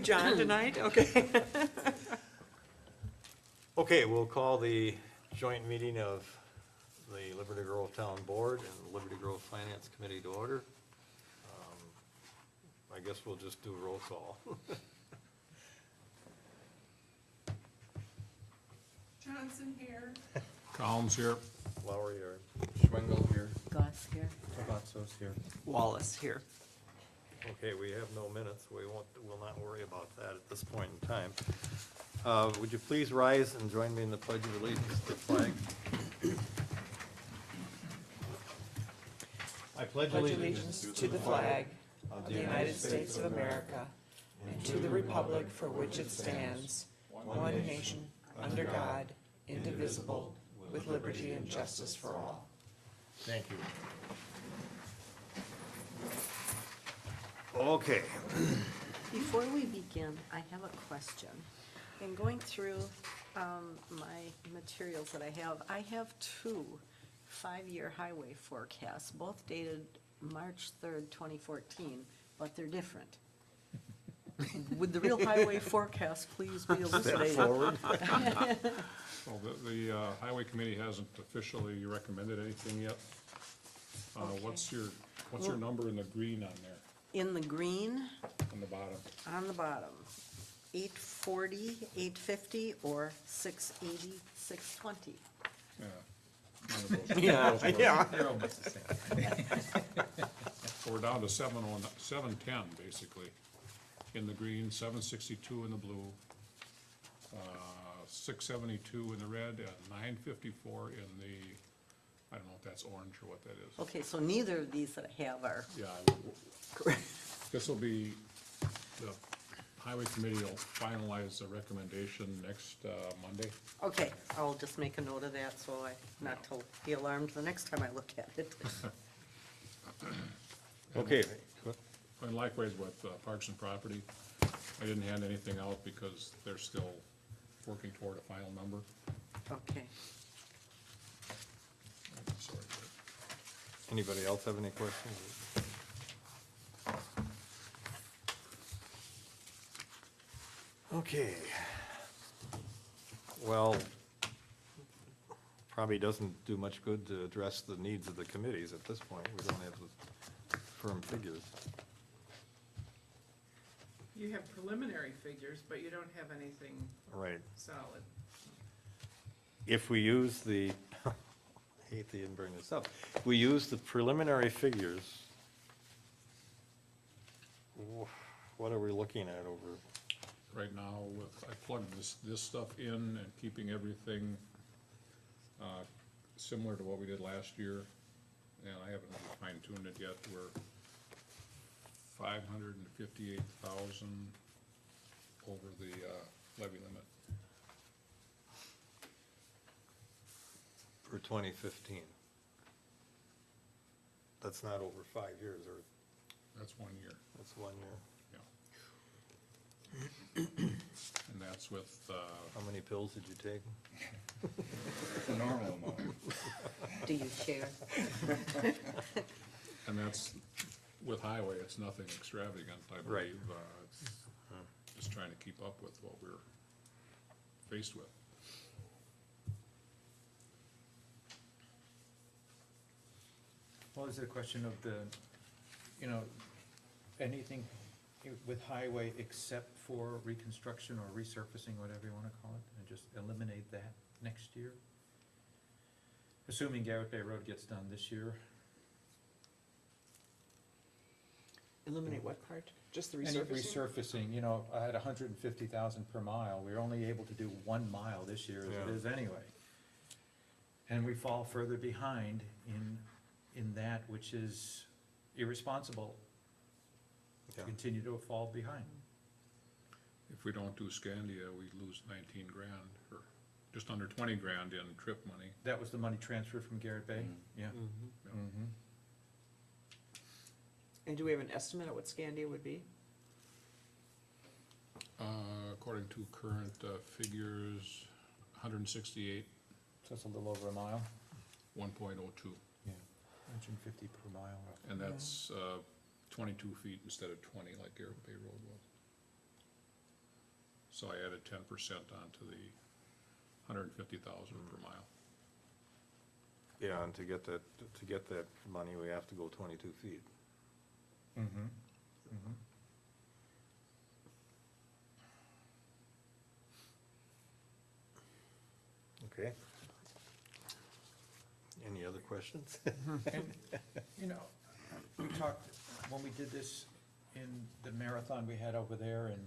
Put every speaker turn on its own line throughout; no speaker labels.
John tonight? Okay.
Okay, we'll call the joint meeting of the Liberty Grove Town Board and Liberty Grove Finance Committee to order. I guess we'll just do roll call.
Johnson here.
Collins here.
Lowry here.
Schwengel here.
Goss here.
Tabatsos here.
Wallace here.
Okay, we have no minutes. We'll not worry about that at this point in time. Would you please rise and join me in the Pledge of Allegiance to the flag? I pledge
Pledge allegiance to the flag of the United States of America and to the republic for which it stands, one nation, under God, indivisible, with liberty and justice for all.
Thank you. Okay.
Before we begin, I have a question. In going through my materials that I have two 5-year highway forecasts, both dated March 3rd, 2014, but they're different. Would the real highway forecast please be elucidated?
Forward.
Well, the highway committee hasn't officially recommended anything yet. What's your number in the green on there,
In the green,
on the bottom?
on the bottom, 840, 850, or 680, 620.
Yeah. None of those-
Yeah,
those work.
yeah.
They're almost the same.
So we're down to 710, basically. In the green, 762 in the blue, 672 in the red, and 954 in the, I don't know if that's orange or what that is.
Okay, so neither of these that I have are
Yeah,
correct.
this will be, the highway committee will finalize the recommendation next Monday.
Okay, I'll just make a note of that, so I, not to be alarmed the next time I look at it.
Okay.
And likewise with Parks and Property, I didn't hand anything out because they're still working toward a final number.
Okay,
Sorry.
Anybody else have any questions? Okay. Well, probably doesn't do much good to address the needs of the committees at this point. We don't have the firm figures.
You have preliminary figures, but you don't have anything
Right.
solid.
If we use the, I hate to even bring this up, if we use the preliminary figures, what are we looking at over?
Right now, I plugged this stuff in and keeping everything similar to what we did last year, and I haven't really fine-tuned it yet. We're 558,000 over the levy limit.
For 2015. That's not over 5 years, or
That's 1 year,
that's 1 year.
yeah. And that's with,
How many pills did you take?
The normal amount.
do you share?
and that's with highway, it's nothing extravagant, I
Right.
believe. It's just trying to keep up with what we're faced with.
Well, is it a question of the, anything with highway except for reconstruction or resurfacing, whatever you wanna call it, and just eliminate that next year? Assuming Garrett Bay Road gets done this year.
Eliminate what part? Just the
Any
resurfacing?
resurfacing, I had 150,000 per mile, we were only able to do 1 mile this year as
Yeah.
it is anyway. And we fall further behind in that which is irresponsible to
Yeah.
continue to fall behind.
If we don't do Scandia, we lose 19 grand, or just under 20 grand in trip money.
That was the money transferred from Garrett Bay? Yeah.
Mm-hmm.
And do we have an estimate of what Scandia would be?
According to current figures, 168,
So it's a little over a mile?
1.02,
Yeah. 150 per mile.
and that's 22 feet instead of 20 like Garrett Bay Road was. So I added 10% onto the 150,000 per mile.
Yeah, and to get that money, we have to go 22 feet.
Mm-hmm.
Okay. Any other questions?
And, you know, we talked, when we did this in the marathon we had over there in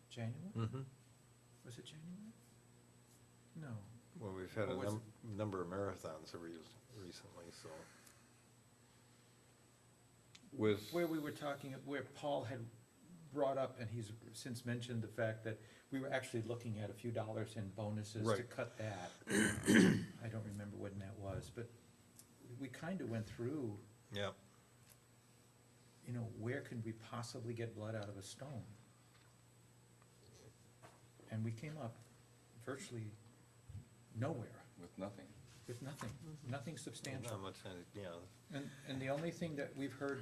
January?
Mm-hmm.
Was it January? No.
Well, we've had
What was
a number of marathons recently, so. With,
Where we were talking, where Paul had brought up, and he's since mentioned the fact that we were actually looking at a few dollars in bonuses to
Right.
cut that. I don't remember when that was, but we kind of went through,
yeah,
you know, where can we possibly get blood out of a stone? And we came up virtually nowhere,
With nothing.
with nothing substantial.
not much, yeah,
And the only thing that we've heard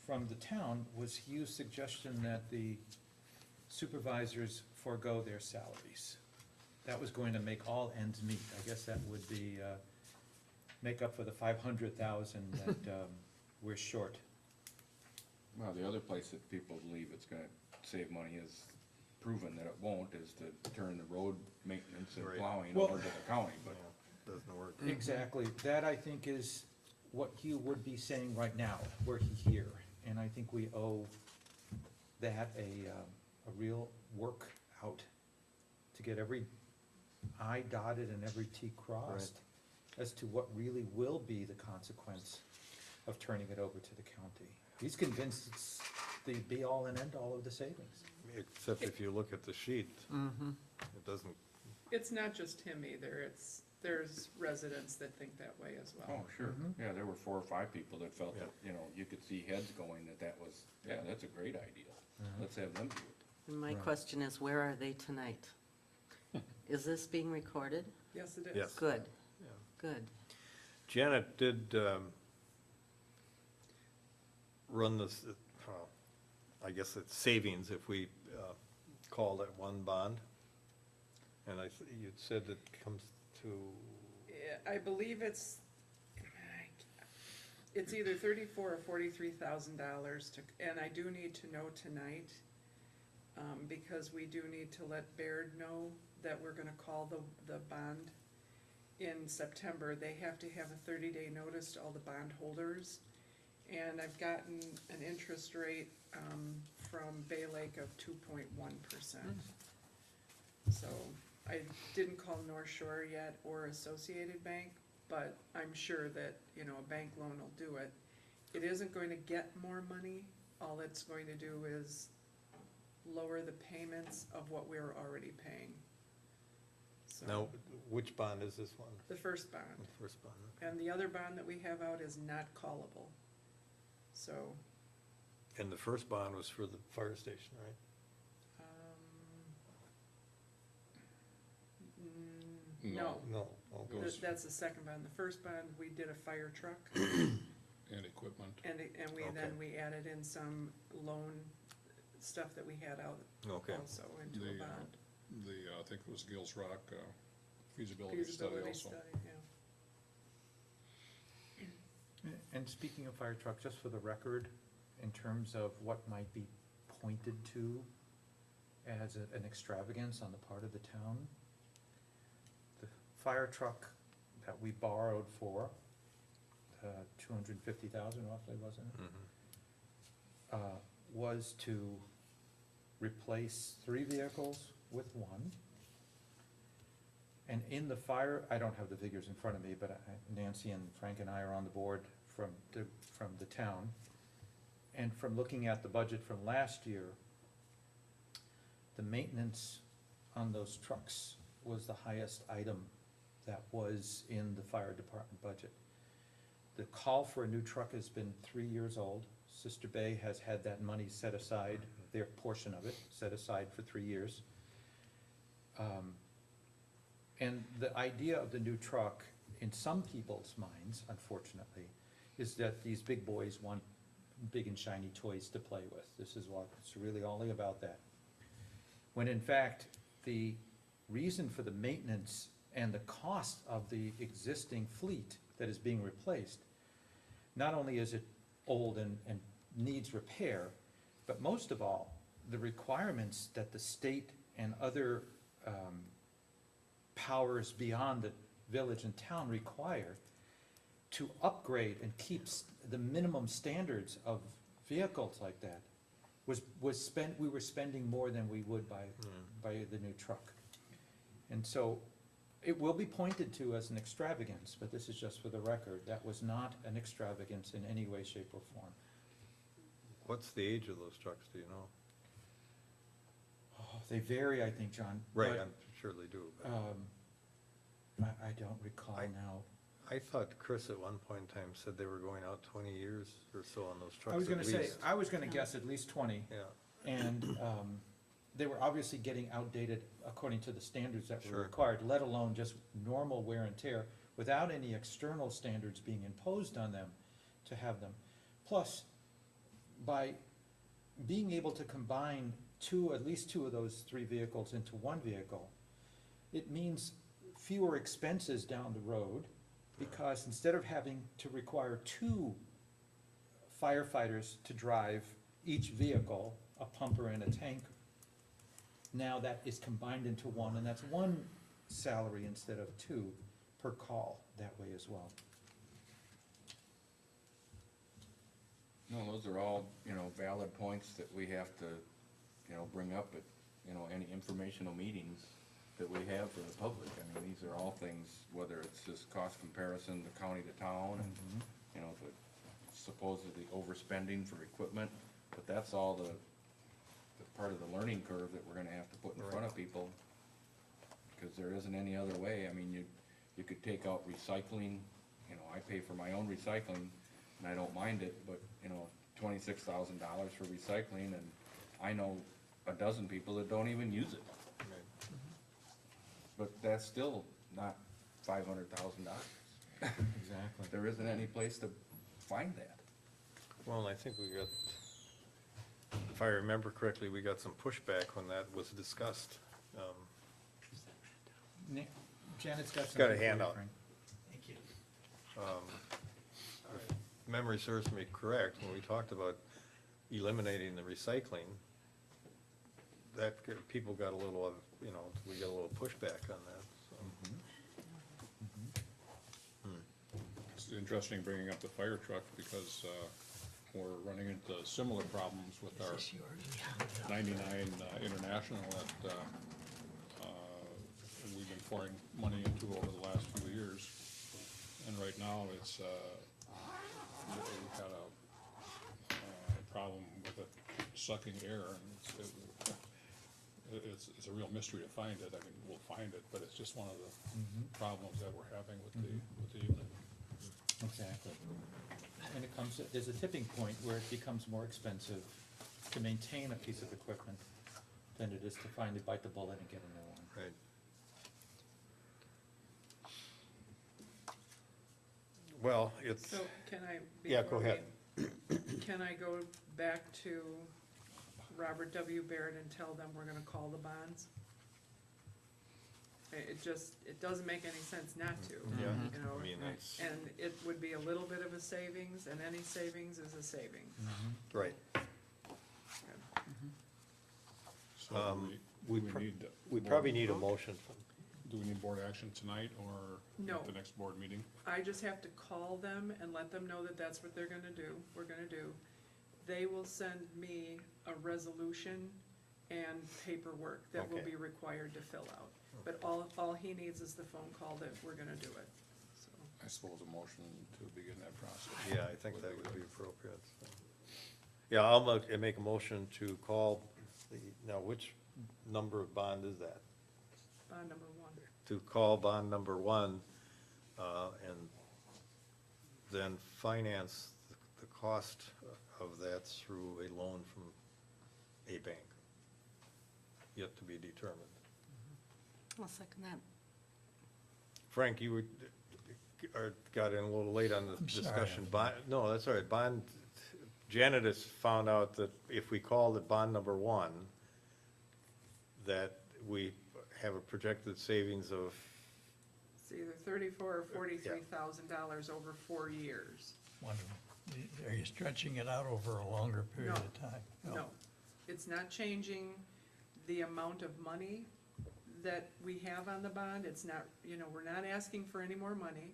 from the town was Hugh's suggestion that the supervisors forego their salaries. That was going to make all ends meet. I guess that would be, make up for the 500,000 that, we're short.
Well, the other place that people believe it's gonna save money is proven that it won't, is to turn the road maintenance and
Right.
plowing
Well-
over to the county, but
doesn't work.
Exactly. That, I think, is what Hugh would be saying right now, were he here. And I think we owe that a real work out to get every I dotted and every T crossed as to what really will be the consequence of turning it over to the county. He's convinced it's the be-all and end-all of the savings.
Except if you look at the sheet, it doesn't,
It's not just him either, there's residents that think that way as well.
oh, sure.
Mhm.
Yeah, there were 4 or 5 people that felt that,
Yeah.
you know, you could see heads going that was, yeah, that's a great idea. Let's have them do it.
And my
Right.
question is, where are they tonight? Is this being recorded?
Yes, it is.
Yes.
Good,
yeah.
good.
Janet did run this, I guess it's savings if we call that one bond. And you'd said it comes to,
Yeah, I believe it's either $34,000 or $43,000 and I do need to know tonight, because we do need to let Baird know that we're gonna call the bond in September. They have to have a 30-day notice to all the bondholders. And I've gotten an interest rate, from Bay Lake of 2.1%. So I didn't call North Shore yet or Associated Bank, but I'm sure that, you know, a bank loan will do it. It isn't going to get more money. All it's going to do is lower the payments of what we're already paying. So,
now, which bond is this one?
the first bond.
The first bond.
And the other bond that we have out is not callable. So,
And the first bond was for the fire station, right?
no.
No, okay.
Goes-
That's the second bond. The first bond, we did a fire truck,
And equipment.
and
Okay.
then we added in some loan stuff that we had out
Okay.
also into a
The,
bond.
I think it was Gills Rock feasibility study
Feasibility
also.
study, yeah.
And speaking of fire truck, just for the record, in terms of what might be pointed to as an extravagance on the part of the town, the fire truck that we borrowed for, 250,000 roughly, wasn't it?
Mhm.
Was to replace 3 vehicles with 1. And in the fire, I don't have the figures in front of me, but Nancy and Frank and I are on the board from the town. And from looking at the budget from last year, the maintenance on those trucks was the highest item that was in the fire department budget. The call for a new truck has been 3 years old. Sister Bay has had that money set aside, their portion of it, set aside for 3 years. And the idea of the new truck, in some people's minds, unfortunately, is that these big boys want big and shiny toys to play with. This is what, it's really only about that. when in fact, the reason for the maintenance and the cost of the existing fleet that is being replaced, not only is it old and needs repair, but most of all, the requirements that the state and other powers beyond the village and town require to upgrade and keep the minimum standards of vehicles like that we were spending more than we would by the new truck. And so, it will be pointed to as an extravagance, but this is just for the record, that was not an extravagance in any way, shape, or form.
What's the age of those trucks, do you know?
Oh, they vary, I think, John.
Right,
but,
I'm sure they do. but
I don't recall now.
I thought Chris at one point in time said they were going out 20 years or so on those trucks
I was
at
gonna say,
least.
I was gonna guess at least 20,
Yeah,
and they were obviously getting outdated according to the standards that were
Sure.
required, let alone just normal wear and tear, without any external standards being imposed on them to have them. Plus, by being able to combine at least two of those three vehicles into one vehicle, it means fewer expenses down the road, because instead of having to require two firefighters to drive each vehicle, a pumper and a tanker, now that is combined into one, and that's one salary instead of two per call that way as well.
No, those are all, valid points that we have to, bring up at, any informational meetings that we have for the public. I mean, these are all things, whether it's just cost comparison, the county to town, and, the supposedly overspending for equipment, but that's all the part of the learning curve that we're gonna have to put in front of people, because there isn't any other way. I mean, you could take out recycling, I pay for my own recycling, and I don't mind it, but, $26,000 for recycling, and I know a dozen people that don't even use it.
right.
But that's still not $500,000.
Exactly.
There isn't any place to find that.
Well, and I think we got, if I remember correctly, we got some pushback when that was discussed.
Janet's got something.
Got a
for you,
handout.
Frank.
If memory serves me correct, when we talked about eliminating the recycling, people got a little, we got a little pushback on that, so.
It's interesting bringing up the fire truck because, we're running into similar problems with our 99 International that, we've been pouring money into over the last few years. And right now, it's, we've had a problem with it sucking air, and it's a real mystery to find it. I mean, we'll find it, but it's just one of the problems that we're having with the unit.
Exactly. And there's a tipping point where it becomes more expensive to maintain a piece of equipment than it is to finally bite the bullet and get a new one.
Right. Well, it's,
So can I?
Yeah, go
before we-
ahead.
Can I go back to Robert W. Baird and tell them we're gonna call the bonds? It doesn't make any sense not to,
yeah,
you know?
I mean, that's,
And it would be a little bit of a savings, and any savings is a savings.
right.
So
we
do
pr-
we need.
We probably need a motion from,
Do we need board action tonight or
No.
at the next board meeting?
I just have to call them and let them know that that's what we're gonna do. They will send me a resolution and paperwork that will
Okay.
be required to fill out. But all he needs is the phone call that we're gonna do it, so.
I suppose a motion to begin that process.
yeah, I think that would be appropriate. so. Yeah, I'll make a motion to call now which number of bond is that?
Bond number 1.
To call bond number 1, and then finance the cost of that through a loan from a bank, yet to be determined.
I'll second that.
Frank, you got in a little late on the discussion. No, that's all right. Janet has found out that if we called it bond number 1, that we have a projected savings of,
It's either $34,000 or $43,000 over 4 years.
Wonder, are you stretching it out over a longer period of time?
No, it's not changing the amount of money that we have on the bond. It's not, you know, we're not asking for any more money,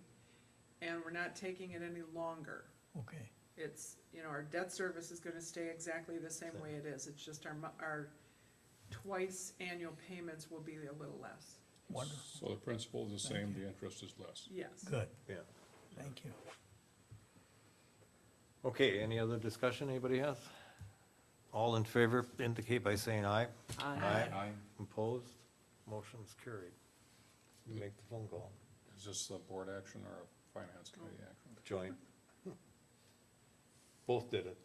and we're not taking it any longer.
Okay,
It's, you know, our debt service is gonna stay exactly the same way it is. It's just our twice annual payments will be a little less.
wonderful,
So the principal is the same, the interest is less.
Yes.
good,
yeah.
thank you.
Okay, any other discussion anybody has? All in favor indicate by saying aye.
Aye.
Opposed? Motion's carried. You make the phone call.
Is this a board action or a finance committee action?
Joint. Both did it.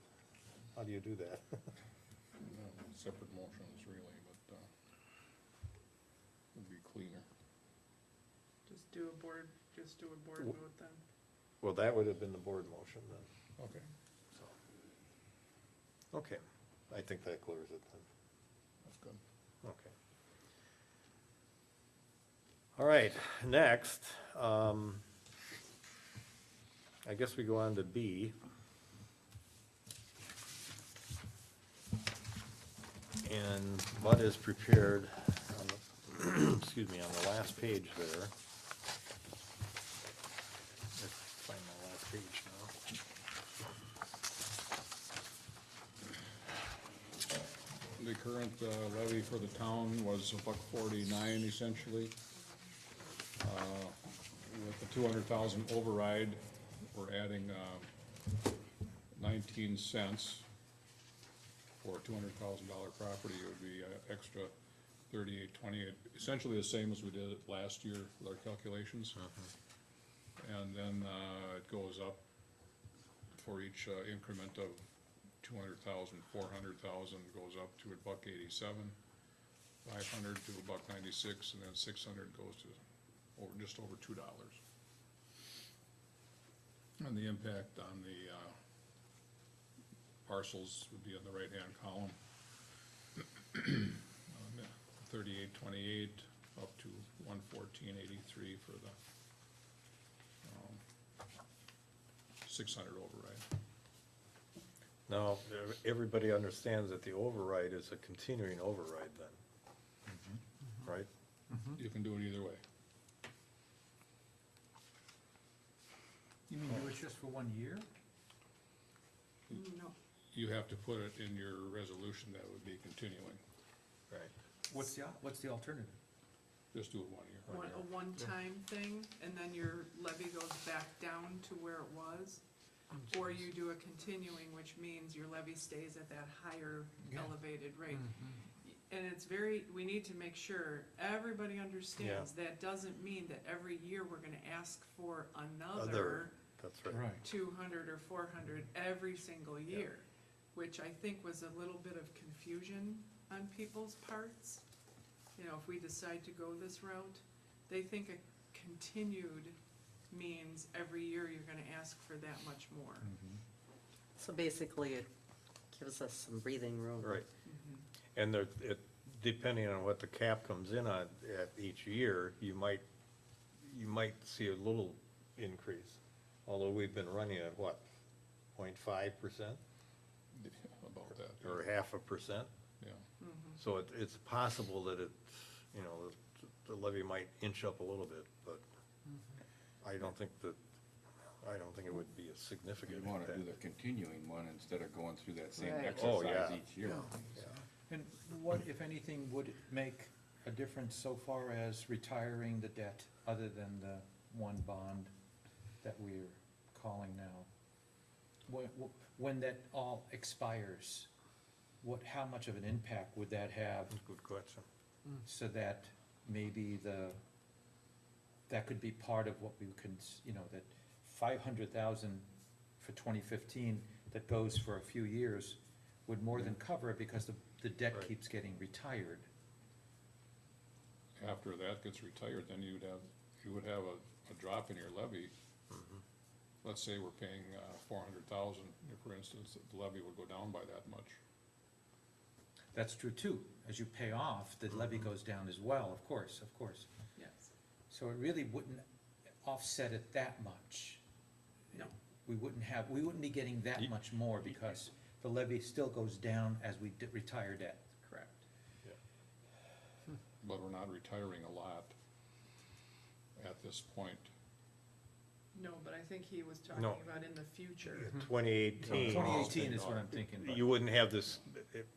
How do you do that?
No, separate motions really, but, would be cleaner.
Just do a board vote then.
Well, that would have been the board motion then,
Okay.
so. Okay, I think that clears it then.
That's good.
Okay. All right, next, I guess we go on to B. And Bud is prepared, on the, excuse me, on the last page there. Let's find my last page now.
The current levy for the town was $1.49 essentially. With the 200,000 override, we're adding 19 cents. For a $200,000 property, it would be extra 38.28, essentially the same as we did it last year with our calculations. And then it goes up for each increment of 200,000, 400,000 goes up to $1.87, 500 to $1.96, and then 600 goes to just over $2. And the impact on the parcels would be on the right-hand column. 38.28 up to 114.83 for the 600 override.
Now, everybody understands that the override is a continuing override then, right?
You can do it either way.
You mean do it just for 1 year?
No.
You have to put it in your resolution that would be continuing.
Right.
What's the alternative?
Just do it 1 year.
A one-time thing, and then your levy goes back down to where it was. Or you do a continuing, which means your levy stays at that higher
Yeah.
elevated rate. And it's we need to make sure everybody understands that doesn't mean that every year we're gonna ask for another
That's right.
200 or 400 every single year, which I think was a little bit of confusion on people's parts. You know, if we decide to go this route, they think a continued means every year you're gonna ask for that much more.
So basically, it gives us some breathing room.
Right. And there, depending on what the cap comes in on at each year, you might see a little increase. Although we've been running at what, 0.5%
About that.
or 0.5%?
Yeah.
So it's possible that it's, you know, the levy might inch up a little bit, but I don't think it would be a significant
You wanna
impact.
do the continuing one instead of going through that same
Right.
Oh,
exercise
yeah.
each year.
And what, if anything, would make a difference so far as retiring the debt, other than the one bond that we're calling now? When that all expires, how much of an impact would that have,
Good question.
so that maybe that could be part of what we can, you know, that 500,000 for 2015 that goes for a few years would more than cover it, because the debt
Right.
keeps getting retired.
After that gets retired, then you would have a drop in your levy. Let's say we're paying 400,000, for instance, the levy would go down by that much.
That's true too. As you pay off, the levy goes down as well, of course, of course.
Yes,
So it really wouldn't offset it that much.
no,
We wouldn't be getting that much more because the levy still goes down as we retire debt.
correct.
But we're not retiring a lot at this point.
No, but I think he was talking
No.
about in the future.
2018.
2018 is what I'm thinking about.
You wouldn't have this,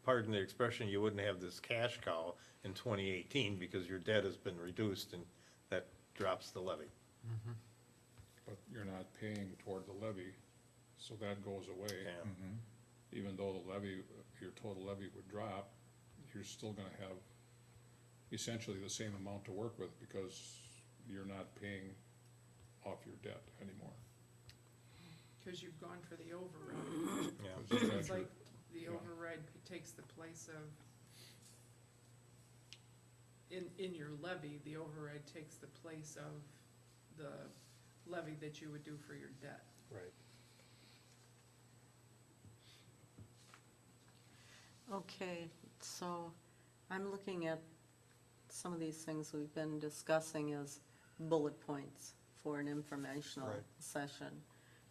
pardon the expression, you wouldn't have this cash cow in 2018 because your debt has been reduced and that drops the levy.
But you're not paying toward the levy, so that goes away.
Yeah.
Mhm.
Even though the levy, your total levy would drop, you're still gonna have essentially the same amount to work with because you're not paying off your debt anymore.
Cause you've gone for the override.
Yeah.
'Cause you've got
It's
your-
like the
yeah.
override takes the place of, in your levy, the override takes the place of the levy that you would do for your debt.
Right.
Okay, so I'm looking at some of these things we've been discussing as bullet points for an informational
Right.
session.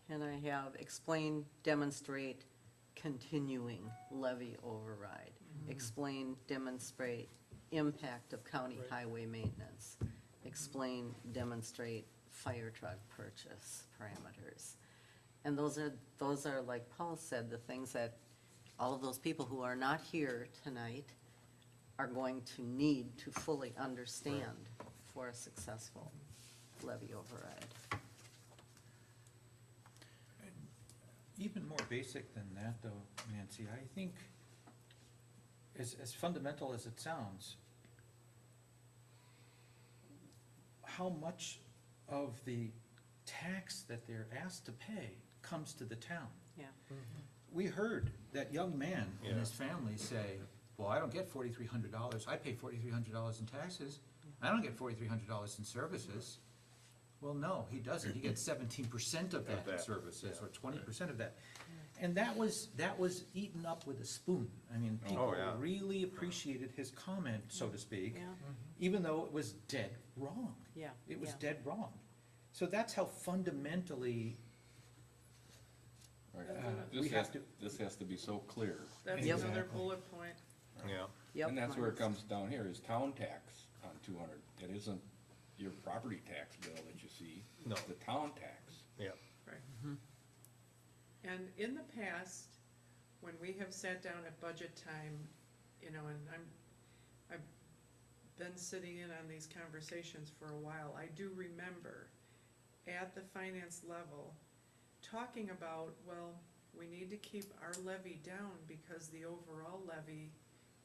And I have explain, demonstrate, continuing levy override. Explain, demonstrate, impact of county
Right.
highway maintenance. Explain, demonstrate, fire truck purchase parameters. And those are, like Paul said, the things that all of those people who are not here tonight are going to need to fully understand for a successful levy override.
Even more basic than that though, Nancy, I think, as fundamental as it sounds, how much of the tax that they're asked to pay comes to the town?
Yeah.
We heard that young man and his
Yeah.
family say, well, I don't get $4,300, I pay $4,300 in taxes, I don't get $4,300 in services. Well, no, he doesn't, he gets 17% of that in
that,
services,
yeah,
or 20% of that. And that was eaten up with a spoon. I mean, people
yeah.
really appreciated his comment, so to speak,
Yeah,
even though it was dead wrong.
yeah.
It was
yeah.
dead wrong. So that's how fundamentally,
Right.
we
This
have
has,
to,
this has to be so clear.
That's
Yep.
another
Exactly.
bullet point.
Yeah.
Yep,
And that's where it
mine's-
comes down here, is town tax on 200. It isn't your property tax bill that you see.
No.
It's the town tax.
Yeah.
Right. And in the past, when we have sat down at budget time, you know, and I've been sitting in on these conversations for a while, I do remember at the finance level, talking about, well, we need to keep our levy down because the overall levy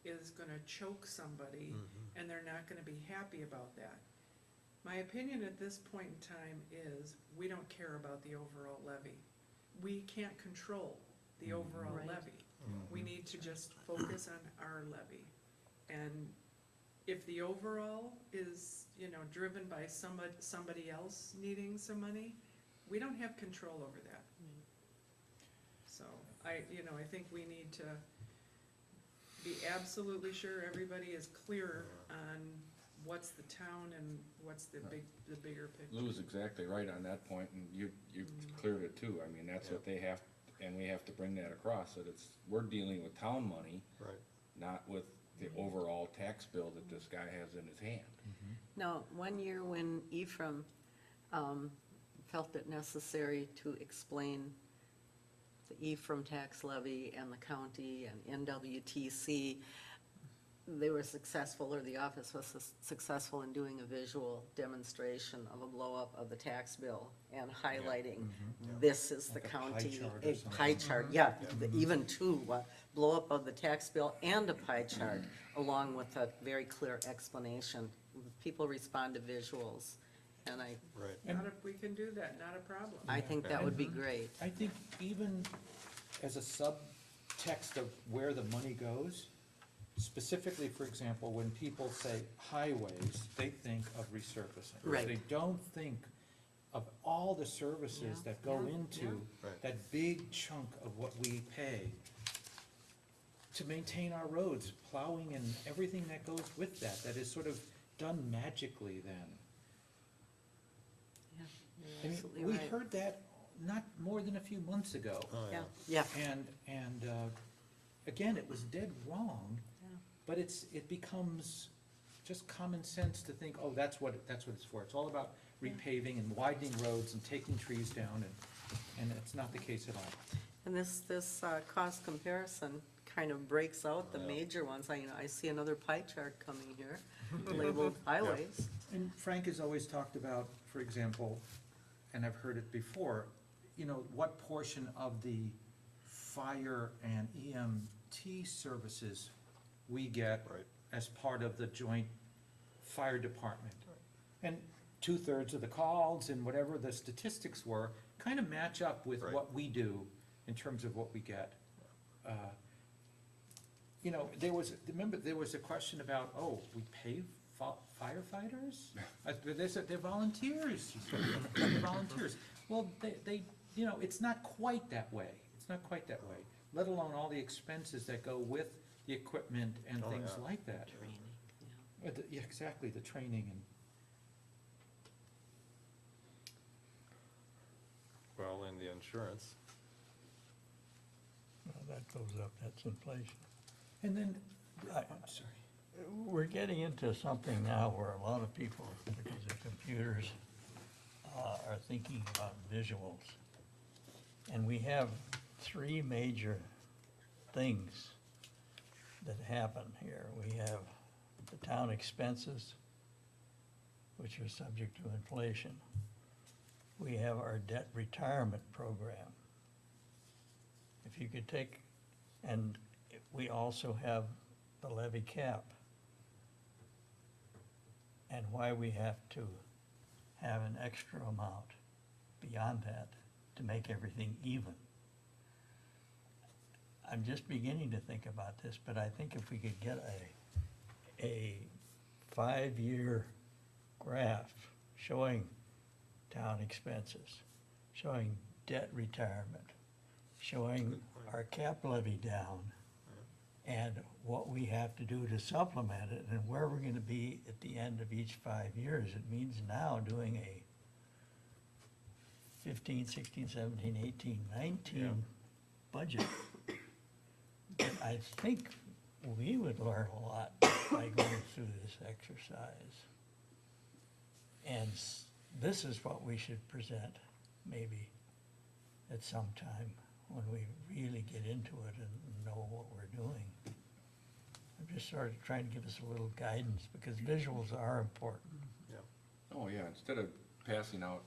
is gonna choke somebody and they're not gonna be happy about that. My opinion at this point in time is, we don't care about the overall levy. We can't control the overall
Right.
levy. We need to just focus on our levy. And if the overall is, you know, driven by somebody else needing some money, we don't have control over that. So, I think we need to be absolutely sure everybody is clear on what's the town and what's the bigger picture.
Lou's exactly right on that point, and you cleared it too. I mean, that's what they have, and we have to bring that across, that it's, we're dealing with town money,
Right.
not with the overall tax bill that this guy has in his hand.
Now, one year when Ephraim felt it necessary to explain the Ephraim tax levy and the county and NWTC, they were successful, or the office was successful in doing a visual demonstration of a blow-up of the tax bill and highlighting, this is the
Like a pie
county.
chart or
A
something.
pie chart, yeah, even two, blow-up of the tax bill and a pie chart, along with a very clear explanation. People respond to visuals, and I
Right.
Not if we can do that, not a problem.
think that would be great.
I think even as a subtext of where the money goes, specifically, for example, when people say highways, they think of resurfacing.
Right.
They don't think of all the services
Yeah,
that go
yeah,
into
Right.
that big chunk of what we pay to maintain our roads, plowing and everything that goes with that, that is sort of done magically then.
Yeah,
I
you're
mean,
absolutely
we
right.
heard that not more than a few months ago.
Oh,
Yeah, yeah,
And, again, it was dead wrong,
yeah.
but it becomes just common sense to think, oh, that's what it's for. It's all about repaving and widening roads and taking trees down, and it's not the case at all.
And this cost comparison kind of breaks out the
Yeah.
major ones. I see another pie chart coming here labeled highways.
And Frank has always talked about, for example, and I've heard it before, what portion of the fire and EMT services we get
Right.
as part of the joint fire department. And 2/3 of the calls and whatever the statistics were, kind of match up with
Right.
what we do in terms of what we get. Remember, there was a question about, oh, we pay firefighters? They said they're volunteers. They're volunteers. Well, they, it's not quite that way. It's not quite that way, let alone all the expenses that go with the equipment and
Oh,
things
yeah.
like that.
Training, yeah.
Yeah, exactly, the training and.
Well, and the insurance,
Well, that goes up, that's inflation.
And then,
I-
I'm sorry.
We're getting into something now where a lot of people, because of computers, are thinking about visuals. And we have three major things that happen here. We have the town expenses, which are subject to inflation. We have our debt retirement program. If you could take, and we also have the levy cap. And why we have to have an extra amount beyond that to make everything even. I'm just beginning to think about this, but I think if we could get a 5-year graph showing town expenses, showing debt retirement, showing our cap levy down, and what we have to do to supplement it, and where we're gonna be at the end of each 5 years. It means now doing a 15, 16, 17, 18, 19 budget. But I think we would learn a lot by going through this exercise. And this is what we should present, maybe, at some time, when we really get into it and know what we're doing. I'm just sort of trying to give us a little guidance, because visuals are important.
Oh, yeah, instead of passing out,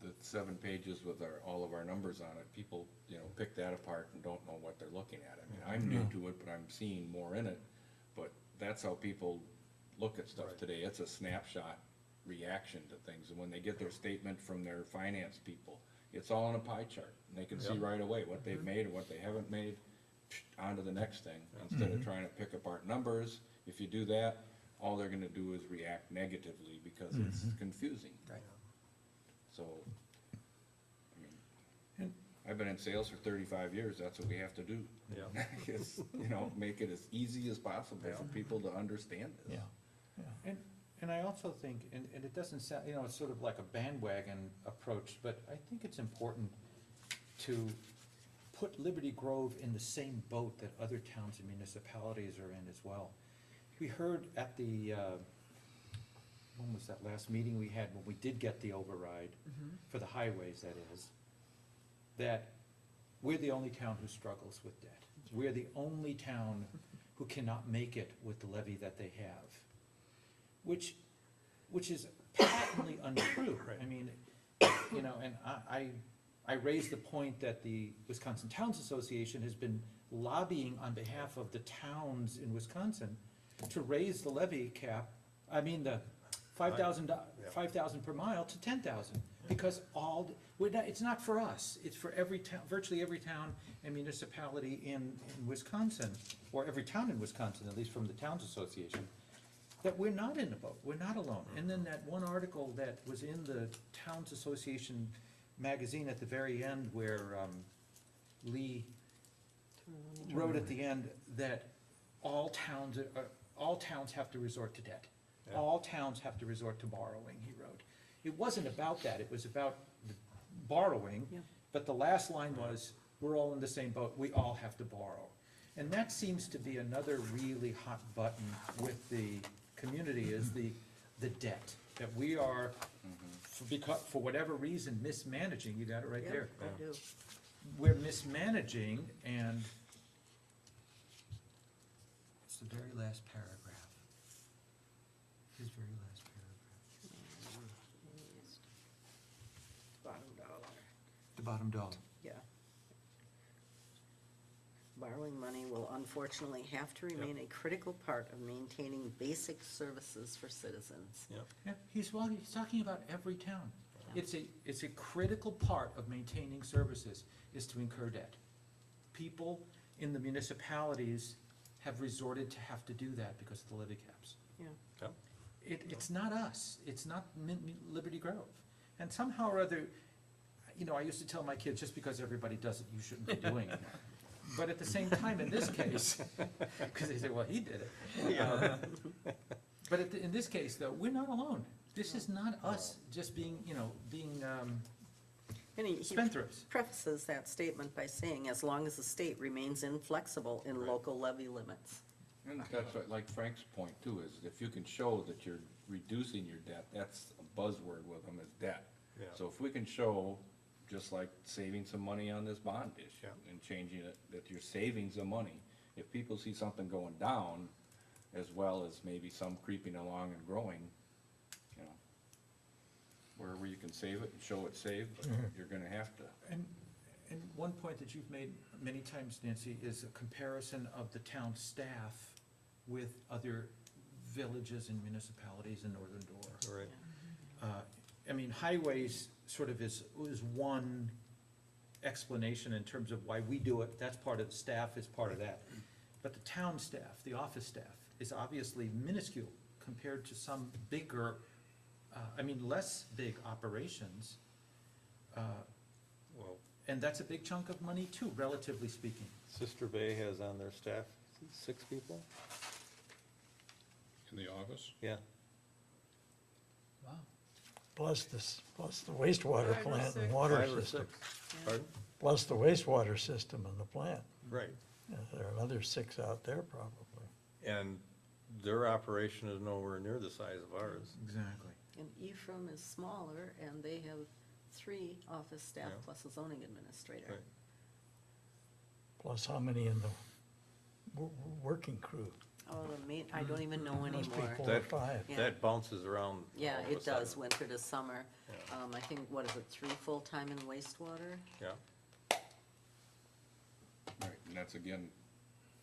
the 7 pages with all of our numbers on it, people, pick that apart and don't know what they're looking at. I mean, I'm new to it, but I'm seeing more in it, but that's how people look at stuff
Right.
today. It's a snapshot reaction to things, and when they get their statement from their finance people, it's all on a pie chart, and they can see
Yep.
right away what they've made and what they haven't made, on to the next thing, instead of trying to pick apart numbers. If you do that, all they're gonna do is react negatively, because it's confusing.
Right.
So, I mean,
And-
I've been in sales for 35 years, that's what we have to do.
yeah.
Is, make it as easy as possible for people to understand this.
Yeah.
And I also think, and it doesn't sound, it's sort of like a bandwagon approach, but I think it's important to put Liberty Grove in the same boat that other towns and municipalities are in as well. We heard at the, when was that last meeting we had, when we did get the override, for the highways, that is, that we're the only town who struggles with debt. We're the only town who cannot make it with the levy that they have, which is patently untrue. I mean, and I raised the point that the Wisconsin Towns Association has been lobbying on behalf of the towns in Wisconsin to raise the levy cap, the $5,000 per mile to $10,000. Because it's not for us, it's for every town, virtually every town and municipality in Wisconsin, or every town in Wisconsin, at least from the Towns Association, that we're not in the boat, we're not alone. And then that one article that was in the Towns Association magazine at the very end, where Lee wrote at the end that all towns have to resort to debt.
Yeah.
All towns have to resort to borrowing, he wrote. It wasn't about that, it was about the borrowing,
Yeah.
but the last line was, we're all in the same boat, we all have to borrow. And that seems to be another really hot button with the community, is the debt. That we are, for whatever reason, mismanaging, you got it right
Yep,
there.
I do.
We're mismanaging, and it's the very last paragraph. His very last paragraph.
Bottom dollar,
The bottom dollar.
yeah. Borrowing money will unfortunately have to remain a critical part of maintaining basic services for citizens.
Yep.
Yeah, he's talking about every town.
Yeah.
It's a critical part of maintaining services, is to incur debt. People in the municipalities have resorted to have to do that because of the levy caps.
Yeah.
Yep.
It's not us, it's not Liberty Grove. And somehow or other, you know, I used to tell my kids, just because everybody does it, you shouldn't be doing it. But at the same time, in this case, because they say, well, he did it. But in this case, though, we're not alone. This is not us just being,
And he
spendthrifts.
prefaces that statement by saying, as long as the state remains inflexible in local levy limits.
And that's what, like Frank's point too, is if you can show that you're reducing your debt, that's a buzzword with them, is debt.
Yeah.
So if we can show, just like saving some money on this bond issue
Yeah.
and changing it, that you're saving some money, if people see something going down, as well as maybe some creeping along and growing, you know, wherever you can save it and show it's saved, you're gonna have to.
And one point that you've made many times, Nancy, is a comparison of the town staff with other villages and municipalities in Northern Door.
Right.
I mean, highways sort of is one explanation in terms of why we do it, that's part of the staff, is part of that. But the town staff, the office staff, is obviously minuscule compared to some bigger, less big operations.
Well,
And that's a big chunk of money too, relatively speaking.
Sister Bay has on their staff 6 people?
In the office?
Yeah.
Wow.
Plus the wastewater
5 or
plant and
6.
water
5 or
system.
6. Pardon?
Plus the wastewater system and the plant.
Right.
Yeah, there are another 6 out there probably.
And their operation is nowhere near the size of ours.
Exactly.
And Ephraim is smaller, and they have 3 office staff
Yeah.
plus a zoning administrator.
Right.
Plus how many in the working crew?
Oh, the main, I don't even know
Must be
anymore.
4 or 5.
Yeah.
That bounces around.
Yeah,
all of a
it does,
sudden.
winter to summer.
Yeah.
I think, what is it, 3 full-time in wastewater?
Yeah.
Right, and that's again,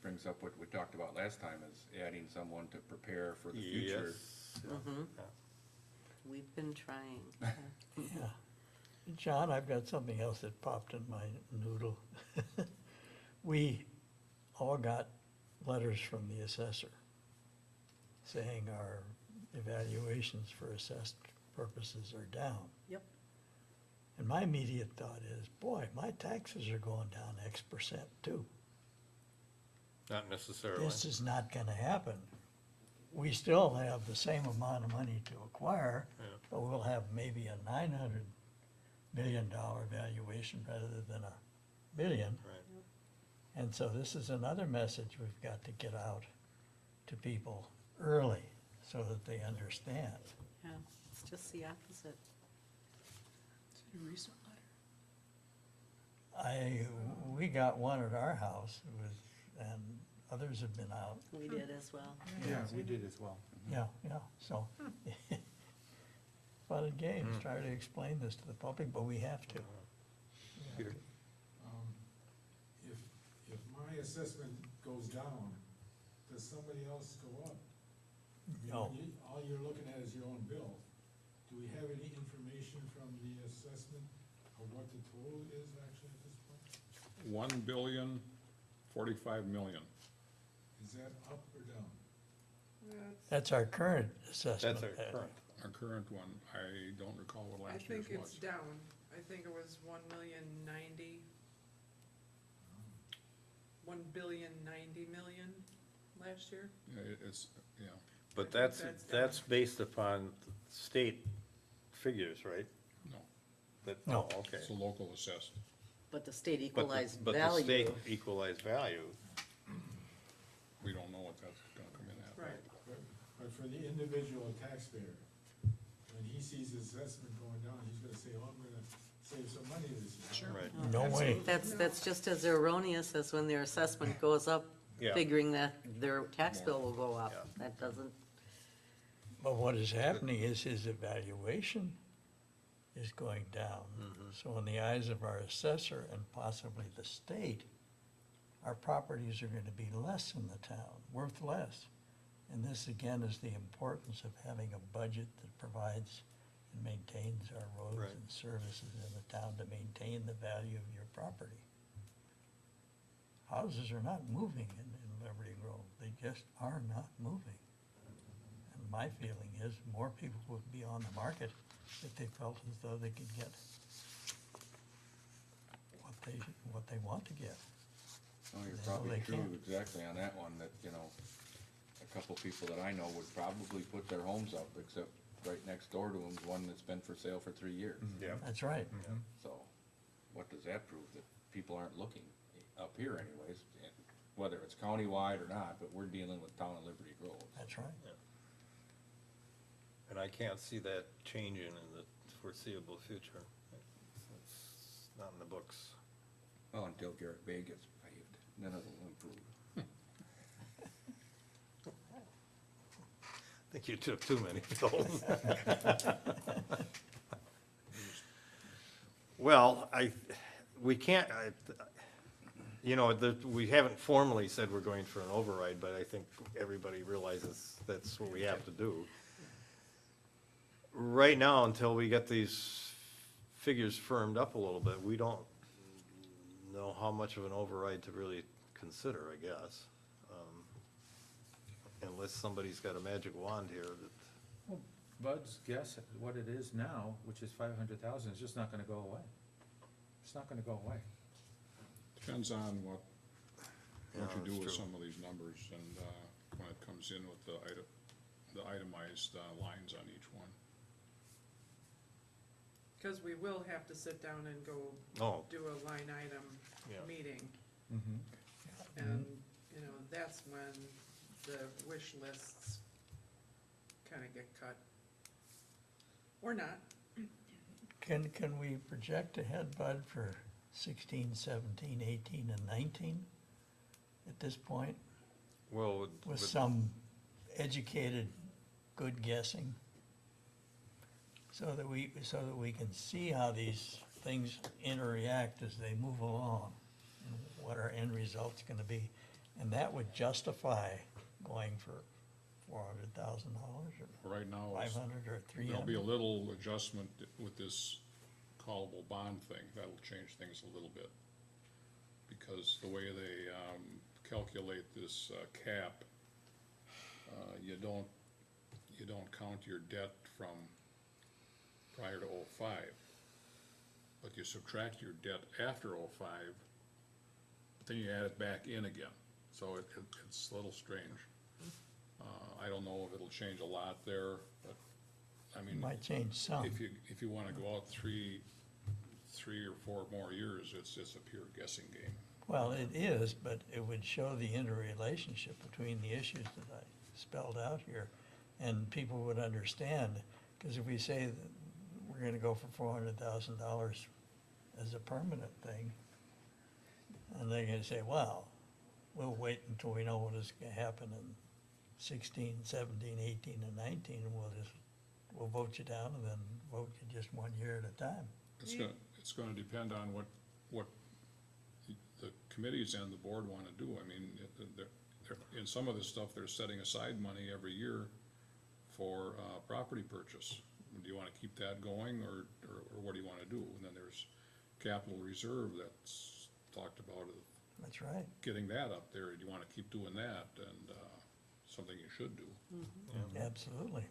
brings up what we talked about last time, is adding someone to prepare for the future.
Yes.
Mhm.
Yeah.
We've been trying.
Yeah. John, I've got something else that popped in my noodle. We all got letters from the assessor saying our evaluations for assessed purposes are down.
Yep.
And my immediate thought is, boy, my taxes are going down X% too.
Not necessarily.
This is not gonna happen. We still have the same amount of money to acquire,
Yeah.
but we'll have maybe a $900 million valuation rather than $1 billion.
Right.
And so this is another message we've got to get out to people early so that they understand.
Yeah, it's just the opposite.
Is it a recent letter?
We got one at our house and others have been out.
We did as well.
Yeah, we did as well.
Yeah, so. Fun and games, try to explain this to the public, but we have to.
Peter?
If my assessment goes down, does somebody else go up?
No.
When all you're looking at is your own bill. Do we have any information from the assessment of what the total is actually at this point?
$1,045,000,000.
Is that up or down?
That's our current assessment.
That's our current.
Our current one, I don't recall what
I
last year's
think
was.
it's down. I think it was 1,090,000. $1,090,000,000 last year.
Yeah, it's, yeah,
But
I think
that's,
that's down.
that's based upon state figures, right?
no,
That,
No.
oh, okay.
it's a local assessed.
But the state
But the-
equalized
But the
value,
state equalized value,
We don't know what that's gonna come in at.
Right.
But for the individual taxpayer, when he sees his assessment going down, he's gonna say, oh, I'm gonna save some money this year.
right?
No way.
that's just as erroneous as when their assessment goes up,
Yeah.
figuring that their tax bill will go up.
Yeah.
That doesn't,
But what is happening is his evaluation is going down. So in the eyes of our assessor and possibly the state, our properties are gonna be less in the town, worth less. And this again is the importance of having a budget that provides and maintains our roads
Right.
and services in the town to maintain the value of your property. Houses are not moving in Liberty Grove, they just are not moving. And my feeling is more people would be on the market if they felt as though they could get what they want to get.
Oh, you're
No,
probably
they
true,
can't.
exactly on that one, that, you know, a couple people that I know would probably put their homes up, except right next door to them's one that's been for sale for 3 years.
Yeah.
That's right.
So, what does that prove? That people aren't looking, up here anyways, and whether it's countywide or not, but we're dealing with town of Liberty Grove.
That's right.
And I can't see that changing in the foreseeable future. It's not in the books.
Well, until Garrett Bay gets paved, then it'll improve.
I think you took too many pills. Well, we can't, you know, we haven't formally said we're going for an override, but I think everybody realizes that's what we have to do. Right now, until we get these figures firmed up a little bit, we don't know how much of an override to really consider, I guess. Unless somebody's got a magic wand here that,
Well, Bud's guess at what it is now, which is 500,000, is just not gonna go away. It's not gonna go away.
Depends on what
Yeah,
you
that's
do with
true.
some of these numbers, and, when it comes in with the itemized, lines on each one.
Cause we will have to sit down and go
oh,
do a line item
Yeah.
meeting.
Mm-hmm.
And, you know, that's when the wish lists kinda get cut. Or not.
Can we project ahead, Bud, for 16, 17, 18, and 19 at this point?
well,
With some educated, good guessing? So that we can see how these things interact as they move along, and what our end result's gonna be. And that would justify going for $400,000 or
Right now, it's-
500 or 300.
there'll be a little adjustment with this callable bond thing, that'll change things a little bit. Because the way they, calculate this, cap, you don't count your debt from prior to '05, but you subtract your debt after '05, but then you add it back in again, so it's a little strange. I don't know if it'll change a lot there, but, I mean,
Might change some.
if you wanna go out three or four more years, it's a pure guessing game.
Well, it is, but it would show the interrelationship between the issues that I spelled out here, and people would understand, because if we say that we're gonna go for $400,000 as a permanent thing, and they're gonna say, well, we'll wait until we know what is gonna happen in 16, 17, 18, and 19, and we'll vote you down and then vote you just 1 year at a time.
It's gonna depend on what the committees and the board wanna do. I mean, in some of this stuff, they're setting aside money every year for, property purchase. Do you wanna keep that going, or what do you wanna do? And then there's capital reserve that's talked about,
That's right.
getting that up there. Do you wanna keep doing that? And, something you should do,
Absolutely.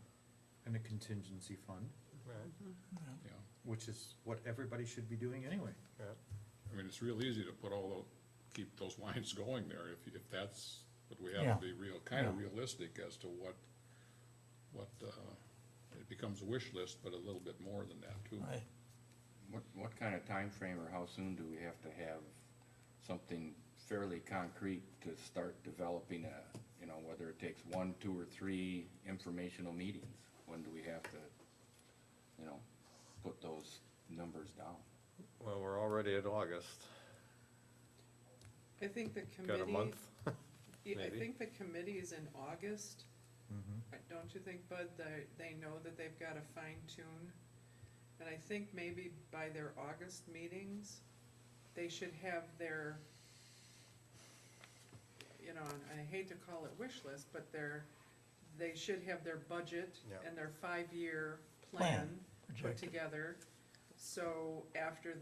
And a contingency fund,
yeah.
which is what everybody should be doing anyway.
I mean, it's real easy to put all keep those lines going there, if that's, but we have
Yeah.
to be kinda
Yeah.
realistic as to what, it becomes a wish list, but a little bit more than that too.
Right.
What kind of time frame or how soon do we have to have something fairly concrete to start developing whether it takes 1, 2, or 3 informational meetings? When do we have to, put those numbers down?
Well, we're already at August.
I think the
Got a
committee,
month?
yeah, I
maybe.
think the committee is in August.
Mhm.
Don't you think, Bud, they know that they've gotta fine tune? And I think maybe by their August meetings, they should have their, and I hate to call it wish list, but they should have their budget
Yeah.
and their 5-year
Plan,
plan put
projected.
together. So after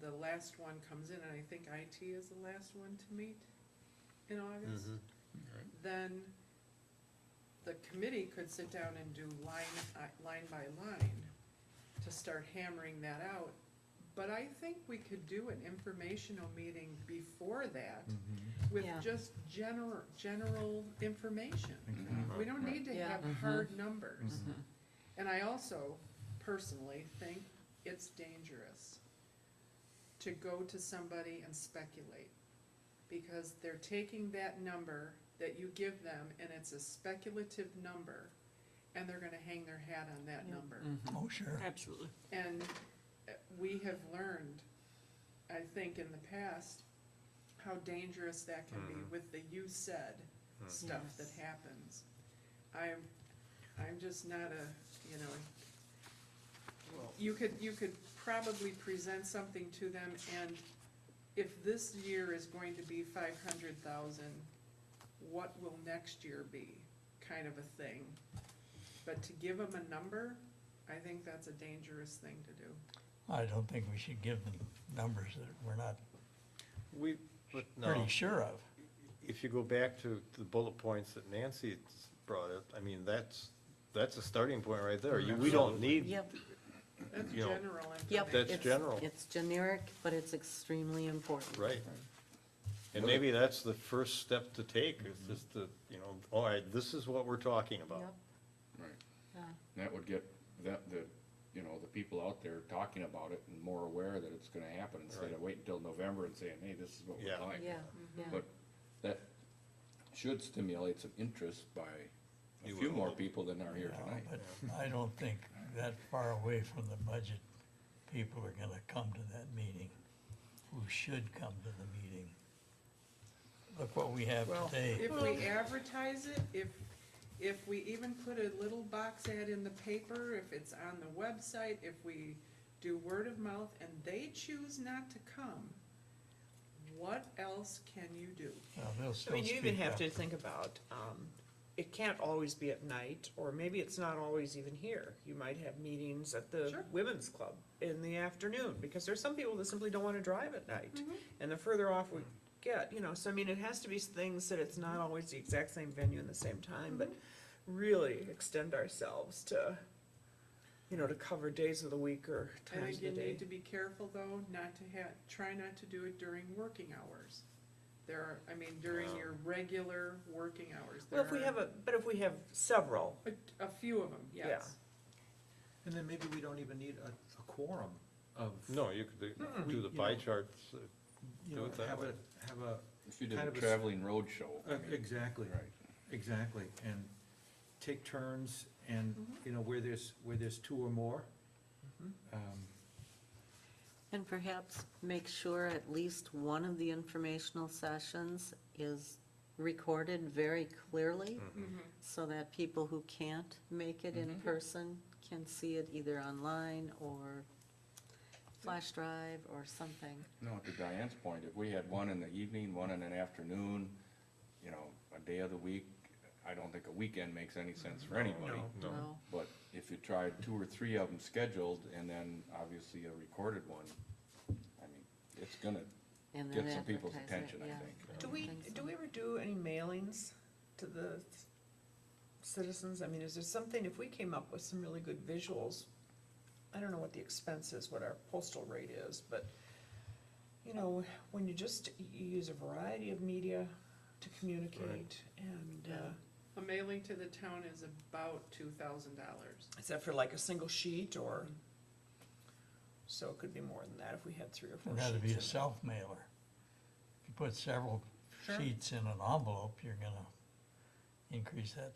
the last one comes in, and I think IT is the last one to meet in August,
Mhm.
Right.
then the committee could sit down and do line by line to start hammering that out. But I think we could do an informational meeting before that with
Yeah.
just general information.
Mhm.
We don't need to
Yeah.
have hard numbers. And I also personally think it's dangerous to go to somebody and speculate, because they're taking that number that you give them, and it's a speculative number, and they're gonna hang their hat on that number.
Oh, sure.
Absolutely.
And we have learned, I think in the past, how dangerous that can be with the "you said" stuff that happens. I'm just not you could probably present something to them, and if this year is going to be 500,000, what will next year be, kind of a thing. But to give them a number, I think that's a dangerous thing to do.
I don't think we should give them numbers that we're not
But no,
pretty sure of.
if you go back to the bullet points that Nancy brought up, I mean, that's a starting point right there. We don't need,
Yep,
That's
You know,
general
yep.
information.
That's
it's-
general.
It's generic, but it's extremely important.
right. And maybe that's the first step to take, is just to, all right, this is what we're talking about.
Yep,
Right.
yeah.
That would get the people out there talking about it and more aware that it's gonna happen, instead
Right.
of waiting until November and saying, hey, this is what we're
Yeah.
applying for.
Yeah, yeah.
But that should stimulate some interest by a
You
few
would
more
hope.
people than are here
Yeah,
tonight.
but I don't think that far away from the budget, people are gonna come to that meeting, who should come to the meeting. Look what we have
Well,
today.
if we advertise it, if we even put a little box ad in the paper, if it's on the website, if we do word of mouth and they choose not to come, what else can you do?
Well, they'll
I
still
mean, you even
speak
have
up.
to think about, it can't always be at night, or maybe it's not always even here. You might have meetings at the
Sure.
women's club in the afternoon, because there's some people that simply don't wanna drive at night.
Mm-hmm.
And the further off we get, so I mean, it has to be things that it's not always the exact same venue and the same time, but really extend ourselves to, to cover days of the week or
I
times
think
of
you
the day.
need to be careful though, try not to do it during working hours. During your regular working hours.
Well, if we have but if we have several,
A few of them, yes.
And then maybe we don't even need a quorum of.
No, you could do the
You
pie
know,
charts,
You
do
know,
it that way.
have a,
If you did
kind
a
of a
traveling road show. I mean,
exactly,
Right.
exactly, and take turns, and, where there's 2 or more.
And perhaps make sure at least one of the informational sessions is recorded very clearly, so that people who can't make it in person can see it either online or flash drive or something.
No, to Diane's point, if we had one in the evening, one in an afternoon, a day of the week, I don't think a weekend makes any sense for anybody.
No.
But if you tried 2 or 3 of them scheduled, and then obviously a recorded one, I mean, it's gonna
And then
get some people's
advertise it,
attention, I
yeah.
think.
do we ever do any mailings to the citizens? I mean, is there something, if we came up with some really good visuals, I don't know what the expense is, what our postal rate is, but, you know, when you use a variety of media to communicate, and,
A mailing to the town is about $2,000.
is that for like a single sheet, or? So it could be more than that if we had 3 or 4
It'd
sheets.
have to be a
in
self-mailer. If you put several
Sure.
sheets in an envelope, you're gonna increase that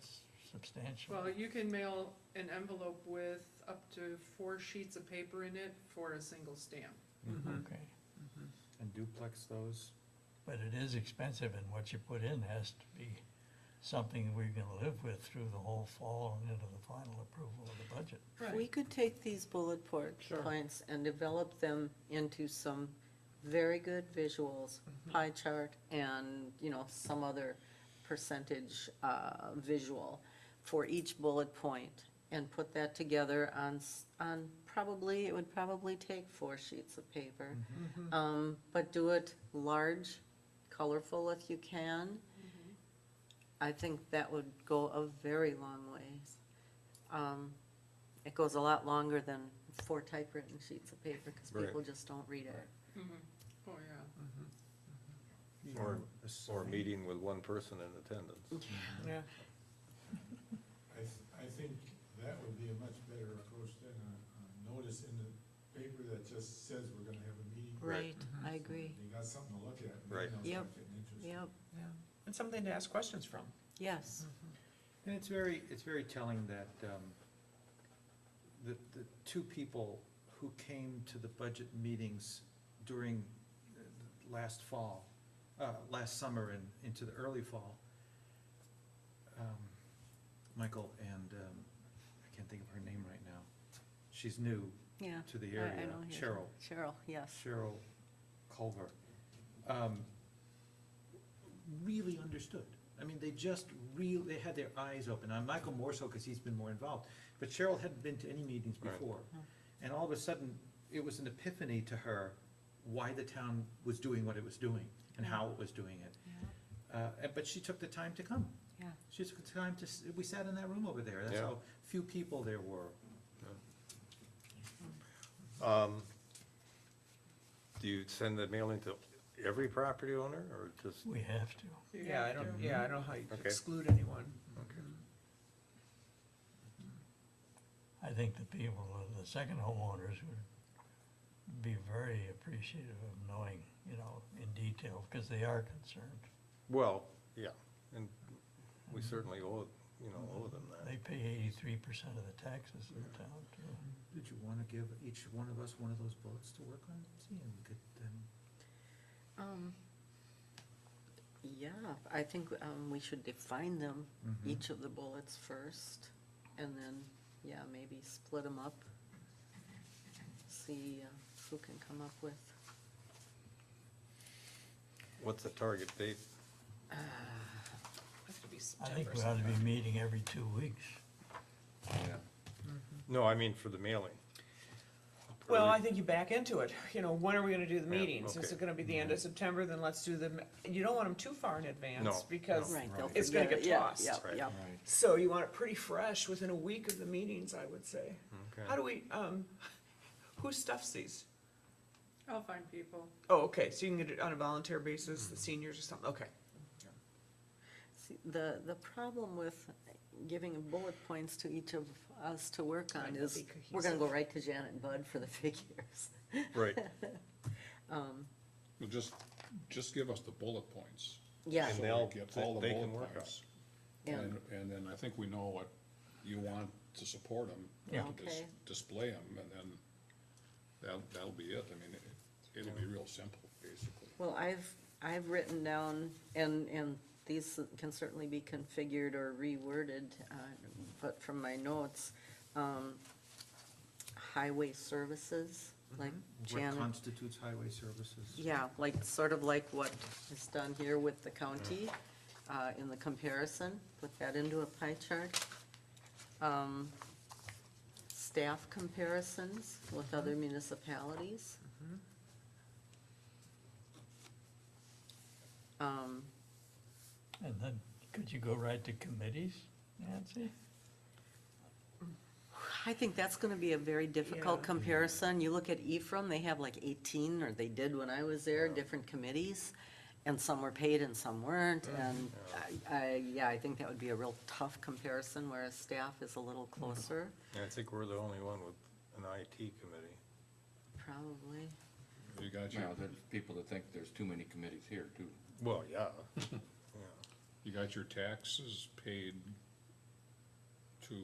substantially.
Well, you can mail an envelope with up to 4 sheets of paper in it for a single stamp.
Mhm.
Okay,
And duplex those.
but it is expensive, and what you put in has to be something we're gonna live with through the whole fall and into the final approval of the budget.
We could take these bullet
Sure.
points and develop them into some very good visuals, pie chart, and, you know, some other percentage, visual for each bullet point, and put that together on probably, it would probably take 4 sheets of paper. But do it large, colorful if you can. I think that would go a very long ways. It goes a lot longer than 4 typewritten sheets of paper, because
Right.
people just don't read it.
Oh, yeah.
Or meeting with one person in attendance.
Yeah,
I think that would be a much better approach than a notice in the paper that just says we're gonna have a meeting.
Right, I agree.
You got something to look at, and
Right.
then they'll
Yep.
start getting interested.
Yep,
yeah, and something to ask questions from.
yes.
And it's very telling that, the 2 people who came to the budget meetings during last fall, last summer and into the early fall, Michael and, I can't think of her name right now. She's new
Yeah.
to the
I
area,
know who you're
Cheryl.
talking- Cheryl, yes.
Cheryl Culver, really understood. I mean, they just they had their eyes open. Now, Michael more so because he's been more involved, but Cheryl hadn't been to any meetings
Right.
before. And all of a sudden, it was an epiphany to her why the town was doing what it was doing and how it was doing it. But she took the time to come.
Yeah.
She took the time we sat in that room over there. That's
Yeah.
how few people there were.
Do you send the mailing to every property owner, or just?
We have to.
You
Yeah, I
have
don't,
to.
yeah, I don't know how you
Okay.
exclude anyone.
Okay.
I think the people, the second homeowners would be very appreciative of knowing, you know, in detail, because they are concerned.
Well, yeah, and we certainly owe them that.
They pay 83% of the taxes in the town, too.
Did you want to give each one of us one of those bullets to work on, Nancy, and we could then?
Yeah, I think, we should define them,
Mhm.
each of the bullets first, and then, yeah, maybe split them up. See, who can come up with.
What's the target date?
Has to be
I
September
think we ought to be meeting every 2 weeks.
Yeah.
No, I mean for the mailing.
Well, I think you back into it, you know, when are we gonna do the
Yeah,
meetings? Is
okay.
it gonna be the end of September, then let's do you don't want them too far in advance,
No,
because
Right, they'll
it's gonna
forget
get
it. Yeah,
tossed.
Yeah,
Right.
yeah.
Right.
So you want it pretty fresh within a week of the meetings, I would say.
Okay.
How do we, who stuffs these?
I'll find people.
Oh, okay, so you can get it on a volunteer basis, the seniors or something, okay.
See, the problem with giving bullet points to each of us to work
Might
on
not
is,
be
we're gonna go
cohesive.
right to Janet and Bud for the figures.
Right,
Well, just give us the bullet points.
Yeah,
And
So
they'll-
we get all the
they can
bullet
work on
points.
and,
And then I think we know what you want to support them.
Yeah.
To
Okay.
display them, and then that'll be it. I mean, it'll be real simple, basically.
well, I've written down, and these can certainly be configured or reworded, but from my notes, highway services, like
What
Janet.
constitutes highway services?
Yeah, like, sort of like what is done here with the county, in the comparison, put that into a pie chart. Staff comparisons with other municipalities.
And then, could you go right to committees, Nancy?
I think that's gonna be a very difficult
Yeah.
comparison. You look at Ephraim, they have like 18, or they did when I was there, different committees, and some were paid and some weren't, and I think that would be a real tough comparison, whereas staff is a little closer,
I think we're the only one with an IT committee.
probably.
You got your,
Now, there's people that think there's too many committees here too.
Well, yeah.
you got your taxes paid to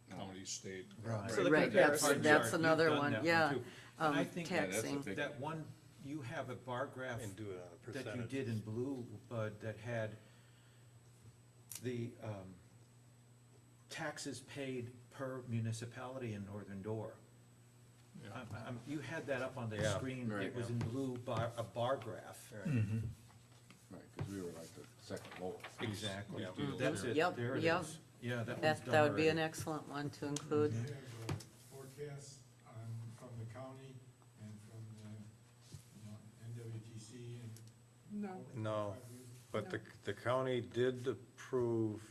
county, state.
Right.
So the
Right, that's,
comparison
that's
chart,
another
you've done
one,
that
yeah.
too. And I
Um,
think
Yeah, that's a
taxing,
big-
that one, you have a bar graph
And do it on a
that you
percentage.
did in blue, Bud, that had the taxes paid per municipality in Northern Door.
Yeah.
You had that up on the
Yeah.
screen,
Right.
it was in blue bar, a bar graph.
Right, because we were like the second lowest.
Exactly,
Yeah.
that's it,
Yep,
there it
yep.
is. Yeah, that one's
that,
done
that would be an
already.
excellent one to include.
We have forecasts from the county and from the, NWTC and.
No.
No, but the county did approve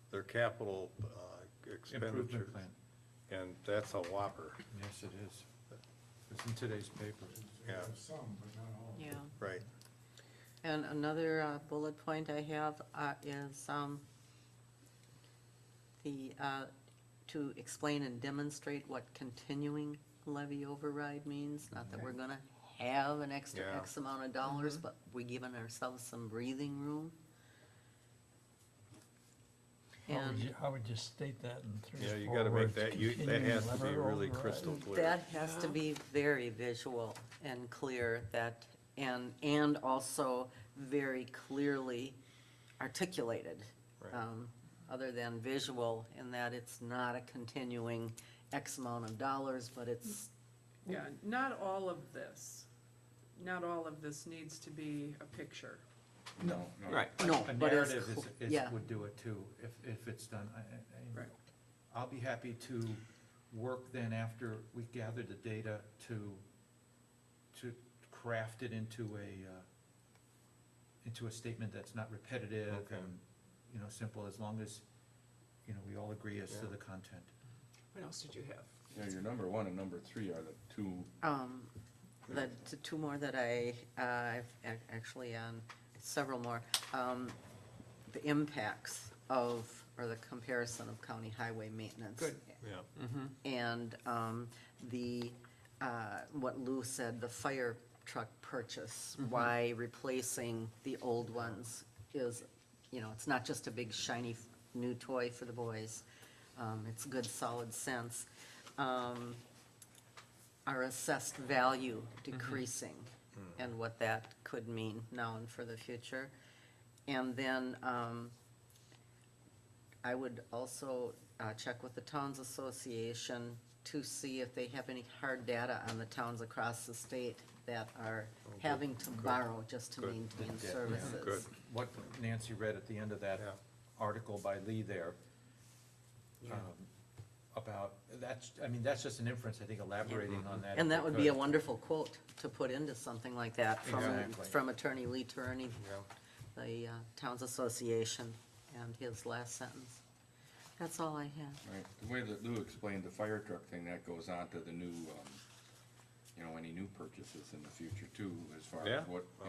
their capital expenditures.
Improvement plan,
And that's a whopper,
yes, it is. It's in today's paper.
Yeah.
We have some, but not all.
Yeah.
right?
And another bullet point I have is to explain and demonstrate what continuing levy override means. Not that we're gonna have an extra
Yeah.
X amount of dollars, but we're giving ourselves some breathing room. And
How would you state that in three
Yeah,
or
you
four
gotta make
words?
that, that
Continuing
has to be
levy
really
override?
crystal clear.
that has to be very visual and clear, that, and also very clearly articulated.
Right.
Other than visual, in that it's not a continuing X amount of dollars, but it's,
Yeah, not all of this needs to be a picture.
No, no.
right,
A
no, but it's,
narrative
yeah.
would do it too, if it's done.
Right.
I'll be happy to work then after we gather the data to craft it into a statement that's not repetitive
Okay.
and, simple, as long as, we all agree as to
Yeah.
the content.
What else did you have?
Yeah, your number one and number three are the two,
The two more that I've actually on several more, the impacts of, or the comparison of county highway maintenance.
Good.
Yeah,
And what Lou said, the fire truck purchase, why replacing the old ones is, it's not just a big shiny new toy for the boys. It's good, solid sense. Our assessed value decreasing and what that could mean now and for the future. And then I would also check with the Towns Association to see if they have any hard data on the towns across the state that are having to borrow just to
Good.
maintain
Yeah,
services.
good.
What Nancy read at the end of that
Yeah.
article by Lee there, about, that's just an inference, I think, elaborating on that.
And
if
that
we
would be a
could.
wonderful quote to put into something like that
Exactly.
from Attorney Lee Turney,
yeah.
the Towns Association, and his last sentence. That's all I have.
right, the way that Lou explained the fire truck thing, that goes on to the new, any new purchases in the future too, as far
Yeah,
as what,
oh,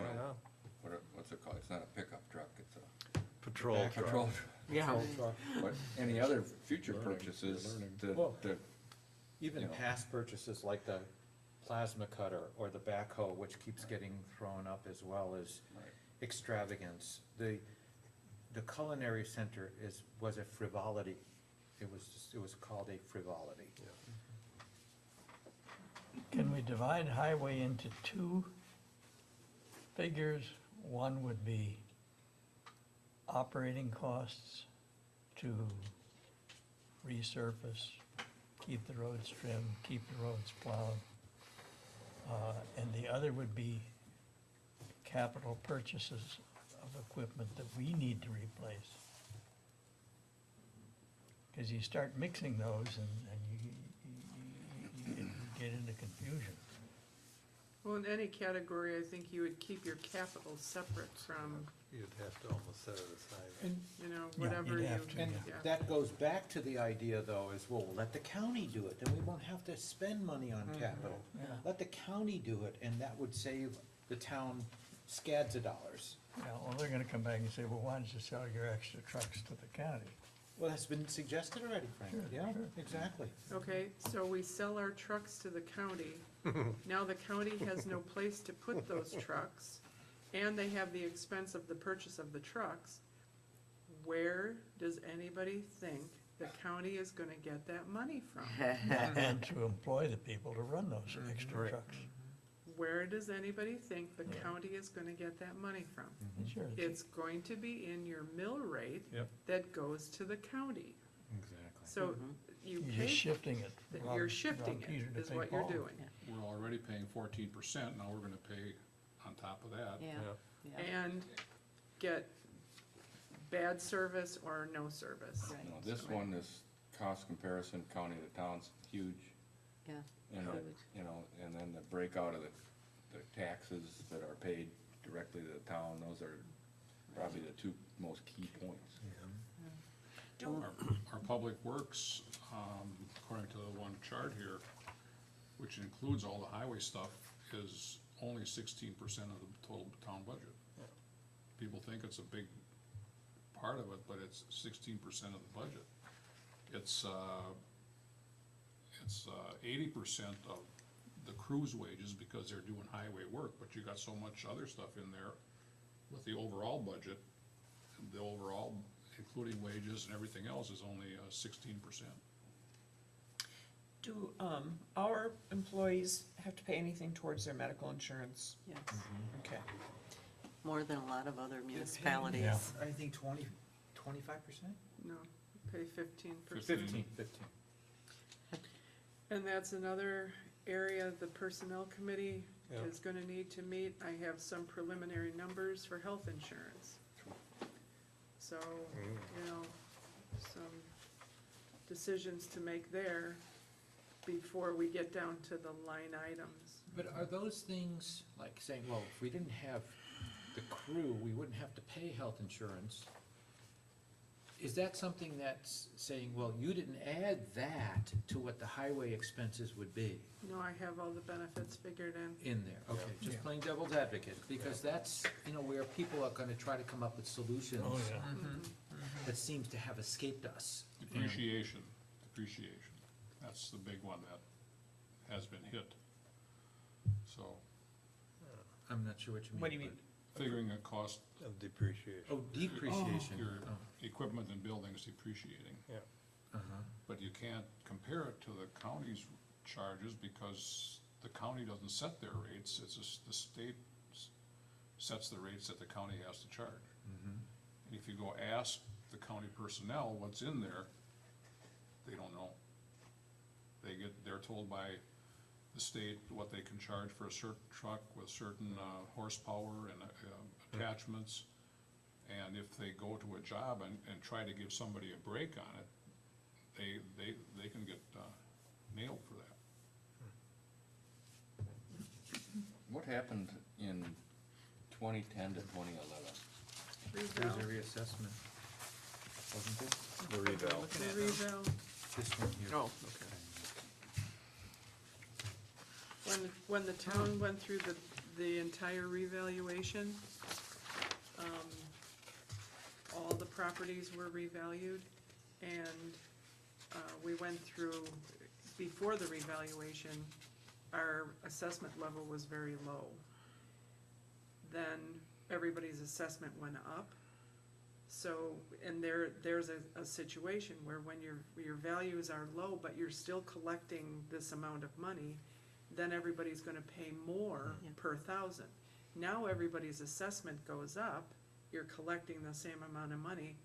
yeah.
what's it called? It's not a pickup truck, it's a
Patrol
Back
truck.
patrol.
Yeah.
But any other future
Learning,
purchases,
learning.
Well,
the,
Even
you know.
past purchases like the plasma cutter or the backhoe, which keeps getting thrown up as well as
Right.
extravagance. The culinary center was a frivolity. It was called a frivolity.
Can we divide highway into two figures? One would be operating costs to resurface, keep the roads trimmed, keep the roads plowed. And the other would be capital purchases of equipment that we need to replace. Because you start mixing those and you get into confusion.
Well, in any category, I think you would keep your capital separate from,
You'd have to almost set it aside.
And,
you know,
Yeah,
whatever
you'd
you,
have to,
and
yeah.
that goes back to the idea though, is, well, let the county do it, then we won't have to spend money on capital.
Yeah.
Let the county do it, and that would save the town scads of dollars.
Yeah, well, they're gonna come back and say, well, why don't you sell your extra trucks to the county?
Well, that's been suggested already, Frank,
Sure,
yeah,
sure.
exactly.
Okay, so we sell our trucks to the county. Now the county has no place to put those trucks, and they have the expense of the purchase of the trucks. Where does anybody think the county is gonna get that money from?
And to employ the people to run those extra trucks.
Where does anybody think the county is gonna get that money from?
Sure,
It's going to be in your mill rate
Yep.
that goes to the county.
Exactly.
So you
you're
pay,
just shifting it.
you're
rob
shifting
Peter
it,
to
is
pay
what you're
Paul.
doing.
We're already paying 14%, now we're gonna pay on top of that.
Yeah, yeah,
And get bad service or no service.
right,
You know, this one, this cost comparison, county to town's huge.
yeah.
And,
Huge.
you know, and then the breakout of the taxes that are paid directly to the town, those are probably the two most key points.
Our public works, according to the one chart here, which includes all the highway stuff, is only 16% of the total town budget. People think it's a big part of it, but it's 16% of the budget. It's 80% of the crew's wages because they're doing highway work, but you got so much other stuff in there with the overall budget. The overall, including wages and everything else, is only 16%.
Do, our employees have to pay anything towards their medical insurance?
Yes,
Okay.
more than a lot of other municipalities.
I think 25%?
No, pay 15%.
15.
And that's another area the personnel committee
Yeah.
is gonna need to meet. I have some preliminary numbers for health insurance. So, you know, some decisions to make there before we get down to the line items.
But are those things, like saying, well, if we didn't have the crew, we wouldn't have to pay health insurance? Is that something that's saying, well, you didn't add that to what the highway expenses would be
No, I have all the benefits figured in.
in there? Okay, just
Yeah.
playing devil's advocate, because that's, you know, where people are gonna try to come up with solutions
Oh, yeah.
that seems to have escaped us.
Depreciation, that's the big one that has been hit. So,
I'm not sure what you mean.
What do you mean?
figuring the cost,
Of depreciation.
Oh, depreciation.
your
Oh,
equipment and buildings depreciating.
uh-huh.
But you can't compare it to the county's charges because the county doesn't set their rates, it's just the state sets the rates that the county has to charge. And if you go ask the county personnel what's in there, they don't know. They're told by the state what they can charge for a certain truck with certain horsepower and attachments. And if they go to a job and try to give somebody a break on it, they can get nailed for that.
What happened in 2010 to 2011?
There's a
Revale,
reassessment, wasn't it?
The revale.
the revale.
This one here.
Oh, okay.
When the town went through the entire revaluation, all the properties were revalued, and, we went through, before the revaluation, our assessment level was very low. Then everybody's assessment went up. So, and there's a situation where when your values are low, but you're still collecting this amount of money, then everybody's gonna pay more
Yeah.
per thousand. Now everybody's assessment goes up, you're collecting the same amount of money,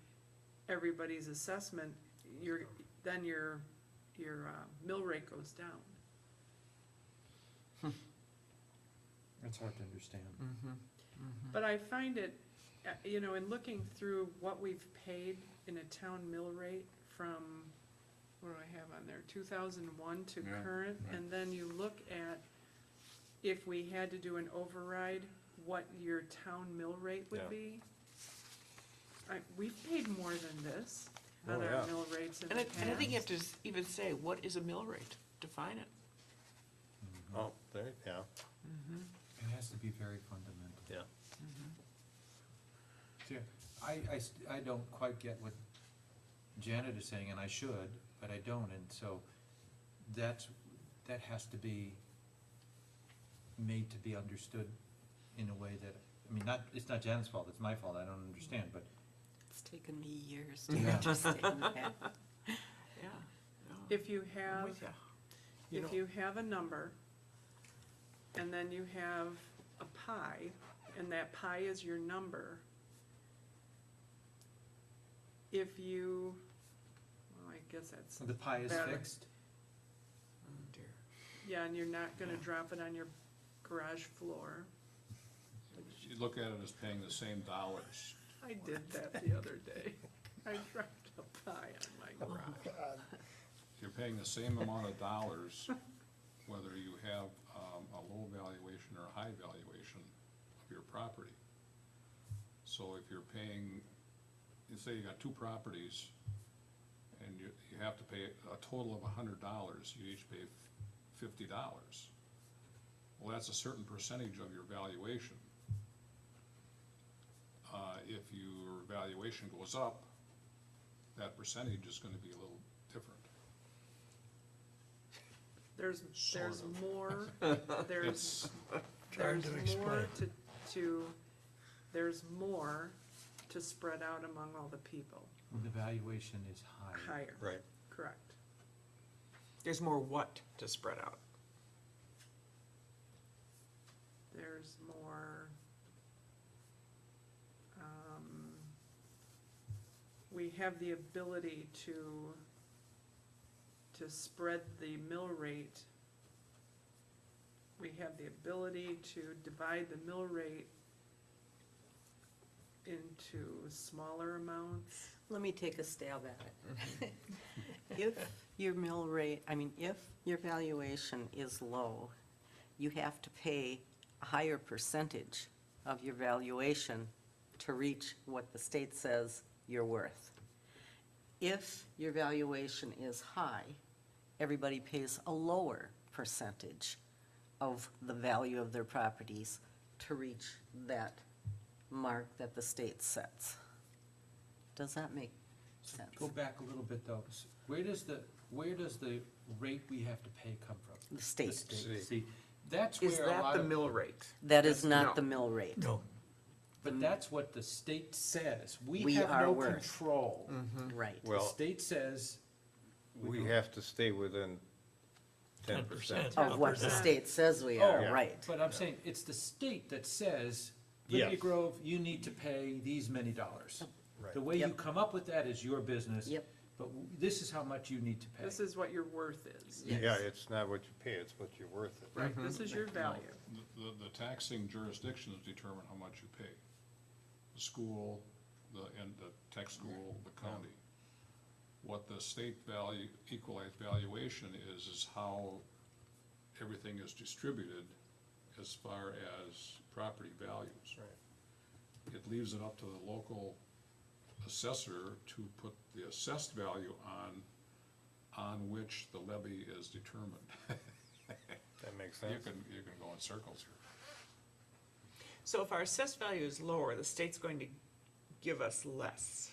everybody's assessment, then your mill rate goes down.
That's hard to understand.
But I find it, you know, in looking through what we've paid in a town mill rate from, what do I have on there, 2001 to
Yeah,
current,
right.
and then you look at, if we had to do an override, what your town mill rate
Yeah.
would be. We've paid more than this
Oh,
on our
yeah.
mill rates in the
And I,
past.
and I think you have to even say, what is a mill rate? Define it.
Oh, there, yeah,
It has to be very fundamental.
yeah.
Yeah, I don't quite get what Janet is saying, and I should, but I don't, and so that has to be made to be understood in a way that, I mean, it's not Janet's fault, it's my fault, I don't understand, but
It's taken me years to
Yeah.
understand that.
Yeah. No,
If you
I'm
have,
with ya. You
if
know-
you have a number, and then you have a pie, and that pie is your number, if you, well, I guess that's,
the pie is
Better.
fixed.
Oh, dear.
yeah, and you're not gonna drop it on your garage floor.
You look at it as paying the same dollars.
I did that the other day. I dropped a pie on my garage.
You're paying the same amount of dollars, whether you have a low valuation or a high valuation of your property. So if you're paying, you say you got two properties, and you have to pay a total of $100, you each pay $50. Well, that's a certain percentage of your valuation. If your valuation goes up, that percentage is gonna be a little different.
There's more, there's,
It's,
Hard
there's
to
more
explain.
there's more to spread out among all the people,
The valuation is high.
higher,
Right.
correct.
There's more what to spread out.
There's more, we have the ability to spread the mill rate. We have the ability to divide the mill rate into smaller amounts.
Let me take a stab at it. If your mill rate, if your valuation is low, you have to pay a higher percentage of your valuation to reach what the state says you're worth. If your valuation is high, everybody pays a lower percentage of the value of their properties to reach that mark that the state sets. Does that make sense?
Go back a little bit though, where does the rate we have to pay come from?
The state.
State.
See, that's
Is
where a
that
lot
the
of,
mill rate?
That is
No.
not the mill rate.
No,
but that's what the state says. We
We
have
are
no
worth.
control.
Right.
The
Well,
state says.
we
don't-
have to stay within 10%.
10%.
Of what the
10%.
state says we
Oh,
are, right.
But I'm saying, it's the state that says,
Yes.
Liberty Grove, you need to pay these many dollars.
Right.
The way you
Yep.
come up with that is your business.
Yep.
But this is how much you need to pay.
This is what your worth is.
Yes.
Yeah, it's not what you pay, it's what you're worth it.
Right, this is your value.
the taxing jurisdictions determine how much you pay. The school, and the tech school, the county. What the state value, equalized valuation is how everything is distributed as far as property values.
Right.
It leaves it up to the local assessor to put the assessed value on which the levy is determined.
That makes
You
sense.
can go in circles here.
So if our assessed value is lower, the state's going to give us less.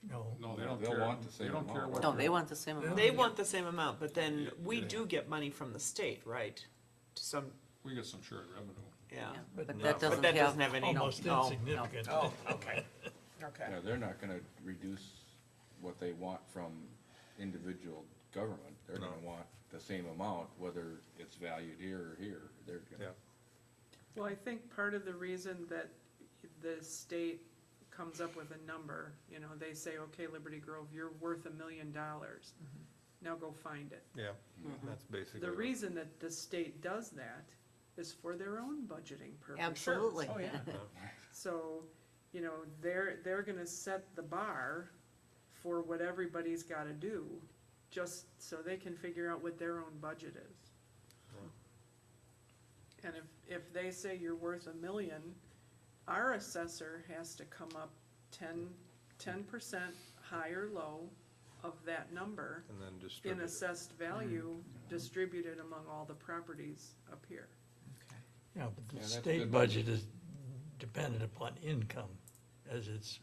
no.
No, they
No,
don't
they'll
care.
want the
They
same
don't care
amount.
what.
No, they want the same amount.
They want the same amount, but then we
Yeah.
do get money from the state, right? To some,
We get some shared revenue.
yeah.
Yeah,
But
But
not-
that
But
doesn't
that
have.
doesn't have any.
Almost
no.
insignificant.
Oh, okay, okay.
Yeah, they're not gonna reduce what they want from individual government. They're
No.
gonna want the same amount, whether it's valued here or here. They're
Yeah.
gonna,
Well, I think part of the reason that the state comes up with a number, they say, okay, Liberty Grove, you're worth $1 million. Now go find it.
Yeah, that's basically.
The
what-
reason that the state does that is for their own budgeting purposes.
Absolutely.
Oh, yeah.
So, they're gonna set the bar for what everybody's gotta do, just so they can figure out what their own budget is. And if they say you're worth $1 million, our assessor has to come up 10% high or low of that number
And then
in
distribute it.
assessed value distributed among all the properties up here.
Yeah, but
Yeah,
the
that's
state
good.
budget is dependent upon income as its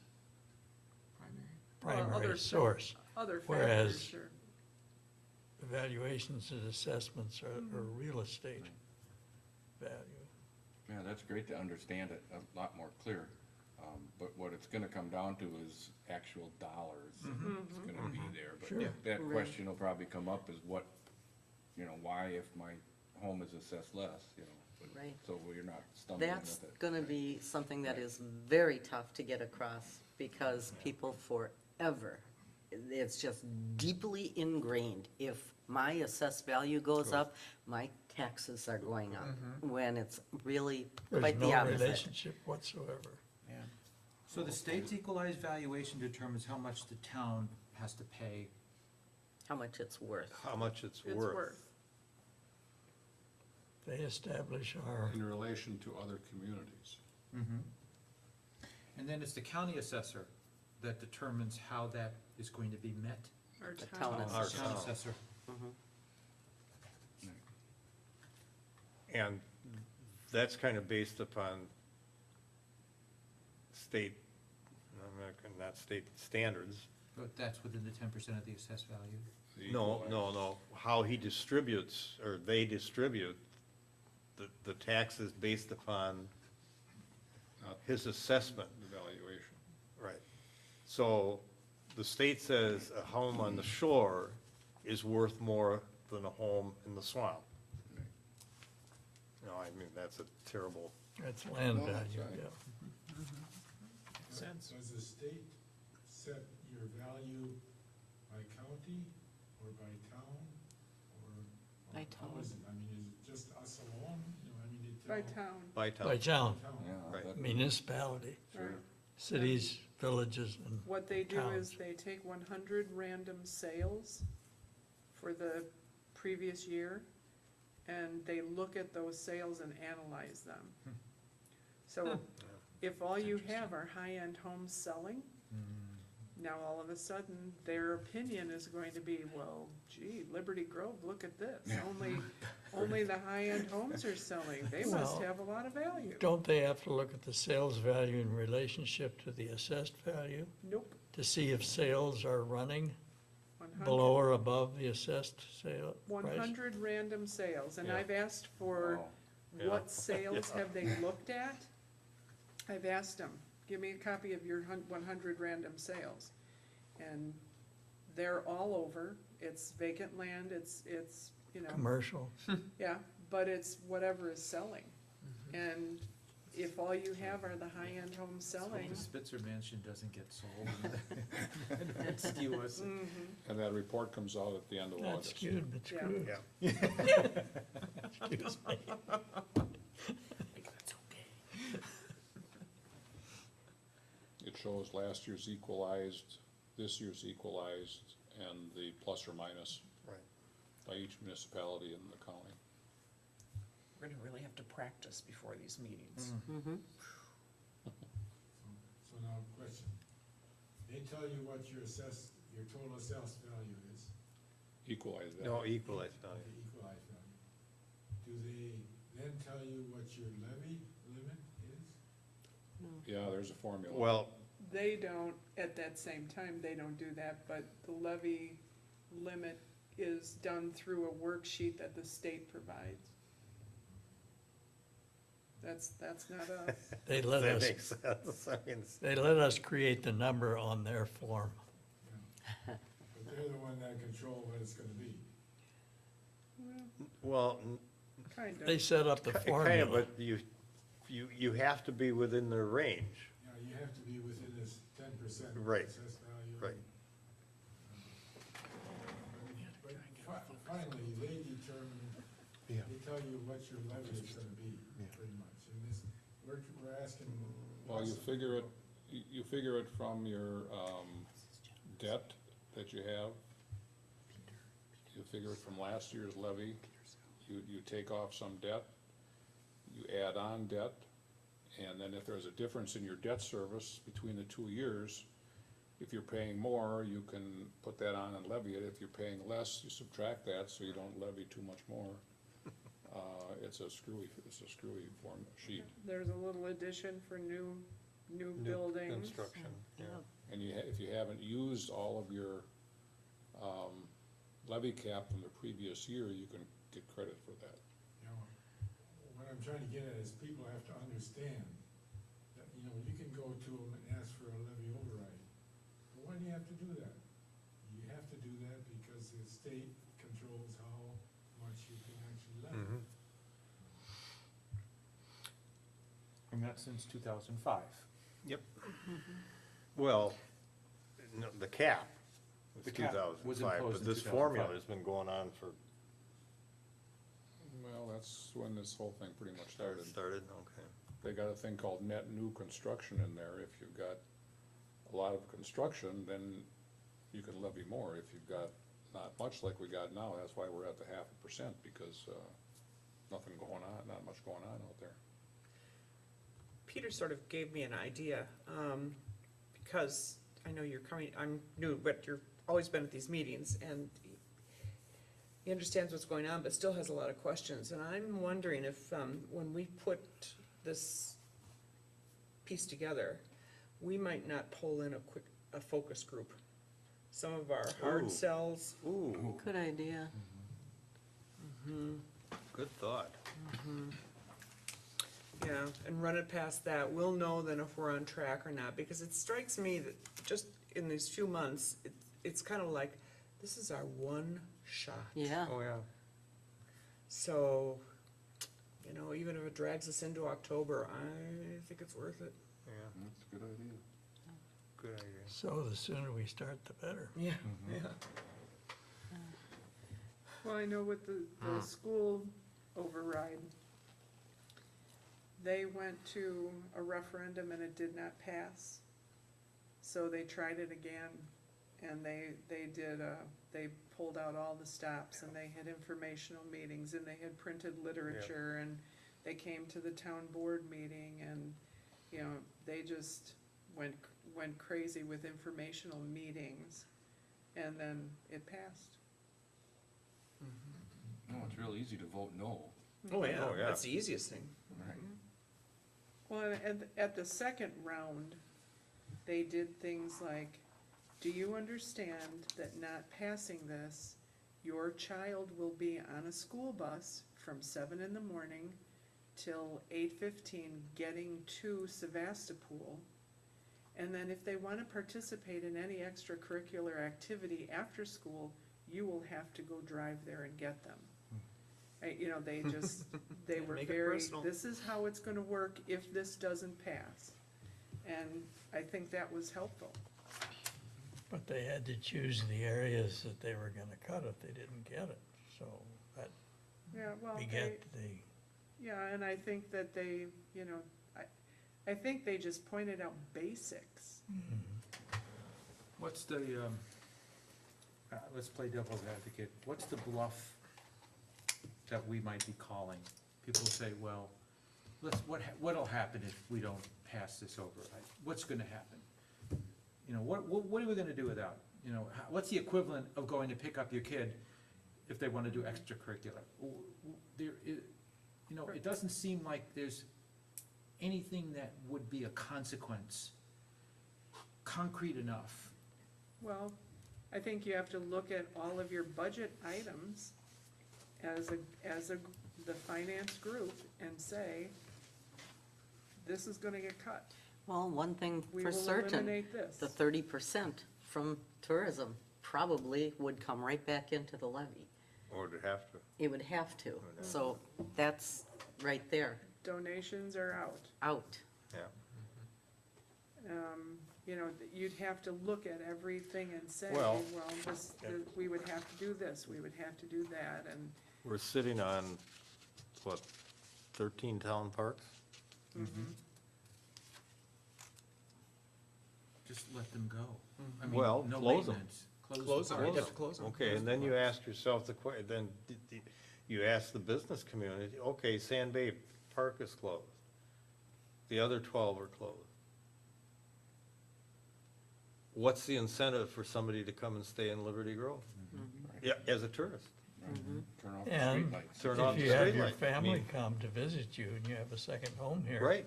Well, other
primary
fa-
source.
Other factors,
Whereas-
sure.
Evaluations and assessments are real estate value.
Yeah, that's great to understand it a lot more clear. But what it's gonna come down to is actual dollars. It's gonna be there,
Sure.
but that
Right.
question will probably come up is what, why if my home is assessed less, but-
Right.
So we're not stumbling
That's
with it.
gonna be something that is very tough to get across, because people forever, it's just deeply ingrained. If my assessed value goes up, my taxes are going up, when it's really
There's
quite the
no
opposite.
relationship whatsoever.
Yeah. So the state's equalized valuation determines how much the town has to pay.
How much it's worth.
How much it's
It's
worth.
worth.
They establish our,
In relation to other communities.
And then it's the county assessor that determines how that is going to be met.
Our
The
town.
town
Our
Town
town.
assessor.
And that's kind of based upon state, not state standards.
But that's within the 10% of the assessed value.
The
No,
equalized-
no, how he distributes, or they distribute the taxes based upon
Not
his assessment.
the valuation.
Right. So the state says a home on the shore is worth more than a home in the swamp. No, I mean, that's a terrible,
that's land
No, that's
value,
right.
yeah.
Sense.
Does the state set your value by county or by town, or
By
how
town.
is it? I mean, is it just us alone, I mean, you
By
tell.
town,
by town.
By town,
Town.
Yeah,
Right.
that-
municipality,
right.
cities, villages, and
What they do is
Towns.
they take 100 random sales for the previous year, and they look at those sales and analyze them. So if all you have are high-end homes selling, now all of a sudden, their opinion is going to be, well, gee, Liberty Grove, look at this. Only the high-end homes are selling. They must
Well,
have a lot of value.
don't they have to look at the sales value in relationship to the assessed value
Nope.
to see if sales are running
100
below or above the assessed sale price?
100 random sales, and
Yeah.
I've asked for
Wow.
Yeah.
what sales have they looked at? I've asked them, give me a copy of your 100 random sales. And they're all over, it's vacant land, it's,
Commercial,
yeah, but it's whatever is selling. And if all you have are the high-end homes
So
selling,
the Spitzer Mansion doesn't get sold. That'd skew us.
And that report comes out at the end of
not
August.
skewed, but
Yeah.
screwed.
Yeah.
Excuse me.
It shows last year's equalized, this year's equalized, and the plus or minus
Right.
by each municipality in the county.
We're gonna really have to practice before these meetings.
So now, question, they tell you what your total assessed value is,
Equalize that.
No, equalized value.
the equalized value. Do they then tell you what your levy limit is?
Yeah, there's a formula.
Well,
they don't, at that same time, they don't do that, but the levy limit is done through a worksheet that the state provides. That's not us.
They let
that
us,
makes sense. I mean,
they let us create the number on their form.
But they're the one that control what it's gonna be.
well,
Kind
They
of.
set up the
kind of,
formula.
but you have to be within their range.
You have to be within this 10%
Right.
assessed value.
Right.
But finally, they determine,
Yeah.
they tell you what your levy is gonna be, pretty much. And this, we're asking.
Well, you figure it, you figure it from your, debt that you have. You figure it from last year's levy, you take off some debt, add-on debt. And then if there's a difference in your debt service between the 2 years, if you're paying more, you can put that on and levy it. If you're paying less, you subtract that, so you don't levy too much more. It's a screwy form sheet.
There's a little addition for new buildings.
Construction, yeah.
And if you haven't used all of your, levy cap from the previous year, you can get credit for that.
You know, what I'm trying to get at is people have to understand that, you know, you can go to them and ask for a levy override. But why do you have to do that? You have to do that because the state controls how much you can actually levy.
Mhm.
And that's since 2005.
Yep. Well, no, the cap was
The
two
cap
thousand
was
five,
imposed
but
in
this
2005.
formula's been going on for,
Well, that's when this whole thing pretty much started.
okay.
They got a thing called net new construction in there. If you've got a lot of construction, then you can levy more. If you've got not much like we got now, that's why we're at the 0.5%, because, nothing going on, not much going on out there.
Peter sort of gave me an idea, because I know I'm new, but you've always been at these meetings, and he understands what's going on, but still has a lot of questions, and I'm wondering if, when we put this piece together, we might not pull in a focus group. Some of our hard
Ooh.
sells,
Ooh,
Good idea.
good thought.
yeah, and run it past that, we'll know then if we're on track or not, because it strikes me that just in these few months, it's kind of like, this is our one shot.
Yeah,
Oh, yeah.
So, you know, even if it drags us into October, I think it's worth it.
Yeah,
That's a good idea.
good idea.
So the sooner we start, the better.
Yeah, yeah.
Well, I know with the school override, they went to a referendum and it did not pass. So they tried it again, and they pulled out all the stops, and they had informational meetings, and they had printed literature, and they came to the town board meeting, and, you know, they just went crazy with informational meetings, and then it passed.
No, it's real easy to vote no.
Oh, yeah,
Oh, yeah.
that's the easiest thing.
Right.
Well, and at the second round, they did things like, do you understand that not passing this, your child will be on a school bus from 7 in the morning till 8:15 getting to Sevastopol? And then if they wanna participate in any extracurricular activity after school, you will have to go drive there and get them. You know, they just, they were
Make it
very,
personal.
this is how it's gonna work if this doesn't pass. And I think that was helpful.
But they had to choose the areas that they were gonna cut if they didn't get it, so that
Yeah, well,
begat the,
yeah, and I think that they, you know, I think they just pointed out basics.
What's the, let's play devil's advocate, what's the bluff that we might be calling? People say, well, what'll happen if we don't pass this override? What's gonna happen? You know, what are we gonna do without? You know, what's the equivalent of going to pick up your kid if they wanna do extracurricular? You know, it doesn't seem like there's anything that would be a consequence, concrete enough.
Well, I think you have to look at all of your budget items as the finance group and say, this is gonna get cut.
well, one thing
We
for
will
certain,
eliminate this.
the 30% from tourism probably would come right back into the levy.
Or to have to.
It would have to, so that's right there,
Donations are
out.
Yeah.
You know, you'd have to look at everything and say,
Well-
well, we would have to do this, we would have to do that, and,
We're sitting on, what, 13 town parks?
Just let them go. I mean,
Well,
no
close 'em.
maintenance.
Close them,
the
you'd
parks.
have to close them.
Okay, and then you ask yourself you ask the business community, okay, Sand Bay Park is closed. The other 12 are closed. What's the incentive for somebody to come and stay in Liberty Grove? Yeah, as a tourist.
Turn off the
And
streetlights.
Turn off
if
the
you have your
streetlight. I
family
mean,
come to visit you and you have a second home here.
Right,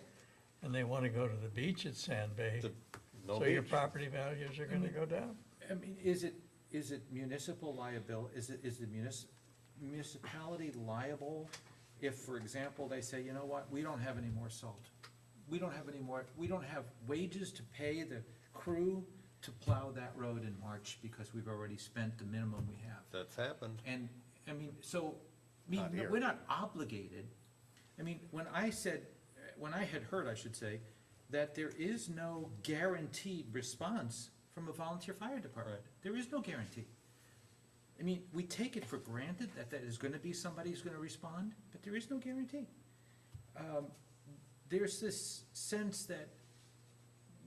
And they wanna go to the beach at Sand Bay,
the- no
so your
beach.
property values are gonna go down.
I mean, is it municipal liability, is the municipality liable if, for example, they say, you know what, we don't have any more salt? We don't have wages to pay the crew to plow that road in March because we've already spent the minimum we have.
That's happened.
And, I mean, so,
Not here.
we're not obligated. I mean, when I had heard, I should say, that there is no guaranteed response from a volunteer fire department. There is no guarantee. I mean, we take it for granted that is gonna be somebody who's gonna respond, but there is no guarantee. There's this sense that,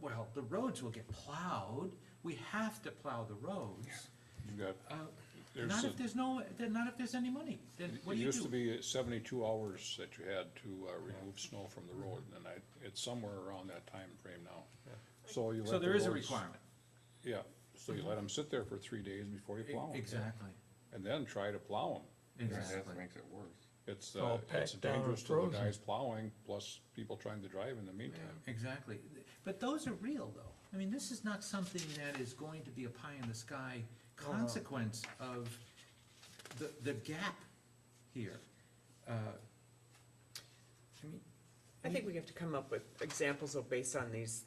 well, the roads will get plowed, we have to plow the roads.
You've got, there's,
Not if there's any money, then what
it
do you do?
used to be 72 hours that you had to remove snow from the road, and it's somewhere around that time frame now. So you let
So
the
there is a
roads-
requirement.
Yeah, so you let them sit there for 3 days before you plow them.
Exactly,
And then try to plow them.
exactly.
That makes it worse.
It's,
all
it's
packed down and
dangerous to the
frozen.
guys plowing, plus people trying to drive in the meantime.
Exactly. But those are real, though. I mean, this is not something that is going to be a pie-in-the-sky consequence of the gap here. I mean,
I think we have to come up with examples of, based on these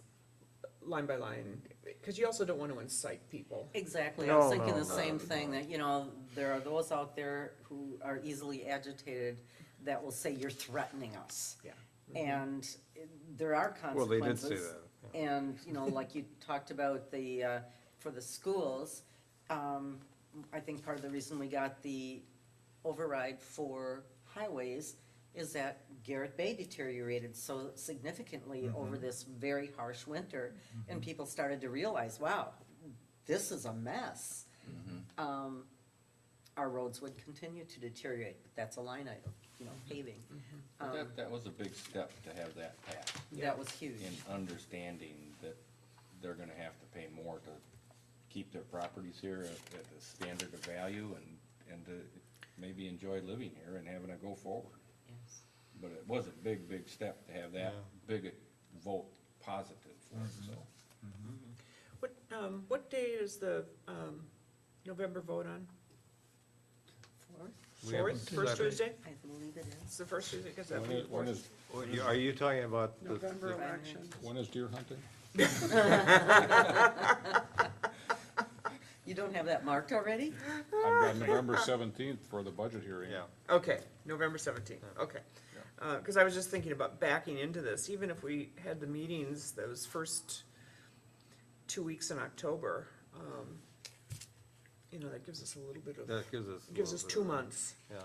line by line, because you also don't want to incite people.
Exactly, I was
No,
thinking
no,
the
no,
same
no.
thing, that, you know, there are those out there who are easily agitated that will say, you're threatening us.
Yeah.
And there are
Well, they did
consequences.
say that.
And, you know, like you talked about for the schools, I think part of the reason we got the override for highways is that Garrett Bay deteriorated so significantly over this very harsh winter, and people started to realize, wow, this is a mess. Our roads would continue to deteriorate, but that's a line item, you know, paving.
But that was a big step to have that passed,
That was huge.
in understanding that they're gonna have to pay more to keep their properties here at the standard of value and to maybe enjoy living here and having it go forward.
Yes.
But it was a big, big step to have that big a vote positive for it, so.
What day is the, November vote on?
We haven't
Fourth, first
decided.
Tuesday?
I believe it
It's
is.
the first Tuesday, because that
When
would be
is,
the
when
fourth.
is,
Are you talking about the?
November
the-
election.
when is deer hunting?
You don't have that marked already?
I've got November 17th for the budget hearing.
Yeah,
Okay, November 17th, okay. Because I was just thinking about backing into this, even if we had the meetings those first 2 weeks in October, you know, that gives us a little bit of,
that gives us. a
gives
little
us
bit
2
of-
months.
Yeah,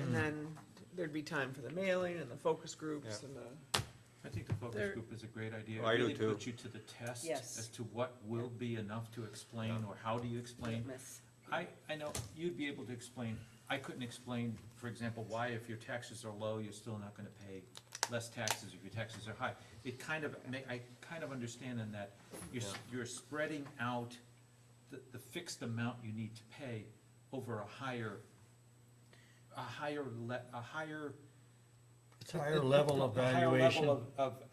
And then there'd be time for the mailing and the focus groups
Yeah.
and the,
I think the focus
There-
group is a great idea.
I do
It really
too.
puts you to the test
Yes.
as to what will be enough to explain, or how do you explain.
Miss.
I know you'd be able to explain, I couldn't explain, for example, why if your taxes are low, you're still not gonna pay less taxes if your taxes are high. It kind of, I kind of understand in that you're spreading out the fixed amount you need to pay over a higher
It's higher level of
a higher
valuation
level of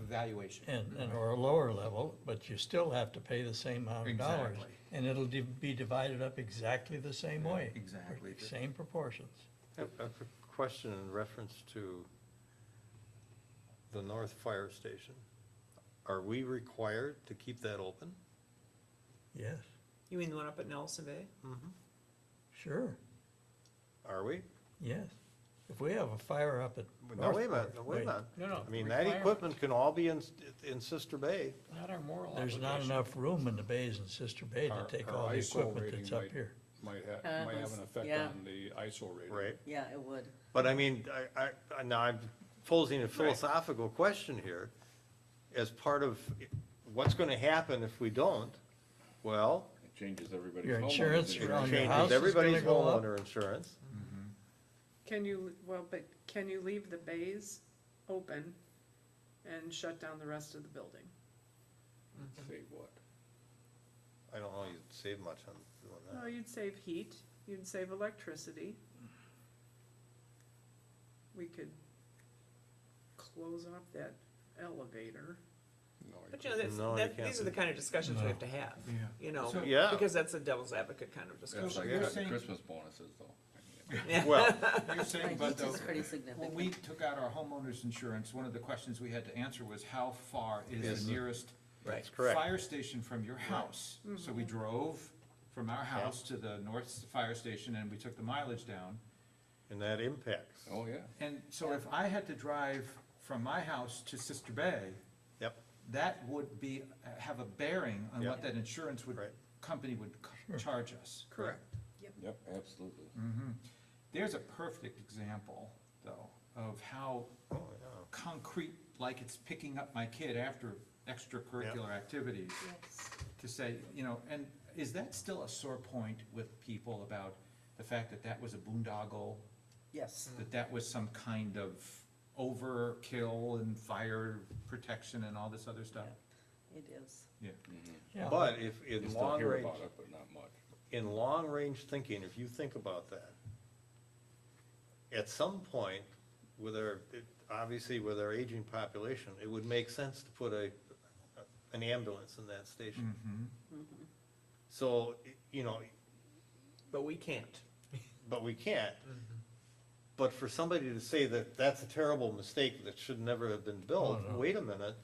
evaluation.
or a lower level, but you still have to pay the same amount of dollars.
Exactly.
And it'll be divided up exactly the same way.
Exactly.
Same proportions.
I have a question in reference to the North Fire Station. Are we required to keep that open?
Yes,
you mean the one up at Nelson Bay?
sure,
Are we?
yes. If we have a fire up at
No, wait a minute,
Northport,
no, wait a minute.
No,
I mean, that equipment can all be in Sister Bay.
Not our moral
There's not enough room in the bays in Sister Bay to
Our-
take
our
all the
ISO
equipment
rating
that's up here.
Might have an effect
Yeah.
on the ISO rating.
Right.
Yeah, it would.
But I mean, now I'm posing a philosophical question here. As part of what's gonna happen if we don't, well,
It changes everybody's.
Your
homeowner's
insurance
insurance.
around
it
your
changes
house is
everybody's
gonna go up.
homeowner insurance.
Can you, well, but can you leave the bays open and shut down the rest of the building?
Save what?
I don't know, you'd save much on doing
Well,
that.
you'd save heat, you'd save electricity. We could close off that elevator.
No, I
But you know,
No, you can't
these are
do-
the kind of discussions we have to have,
Yeah.
you know,
So-
Yeah.
because that's a devil's advocate kind of
That's
discussion.
like
you're
the
saying-
Christmas bonuses though.
Yeah.
Well,
You're
My
saying,
heat
but
is pretty
when
significant.
we took out our homeowner's insurance, one of the questions we had to answer was how far is
Yes.
the nearest
Right.
that's correct.
fire station from your house? So we drove from our house to the north fire station and we took the mileage down.
And that impacts.
Oh, yeah.
And so if I had to drive from my house to Sister Bay,
Yep,
that would be, have a bearing on what
Yep.
that insurance would,
Right.
company would charge us.
Correct.
Yep, absolutely.
There's a perfect example, though, of how
oh, yeah.
concrete, like it's picking up my kid after extracurricular activities,
Yes.
to say, you know, and is that still a sore point with people about the fact that that was a boondoggle?
Yes.
That that was some kind of overkill and fire protection and all this other stuff?
It is.
Yeah,
But if
You
in
still
long
hear
range,
about it, but not much.
in long range thinking, if you think about that, at some point, obviously with our aging population, it would make sense to put an ambulance in that station. So, you know,
But we can't.
but we can't. But for somebody to say that that's a terrible mistake that should never have been built,
Oh, no.
wait a minute,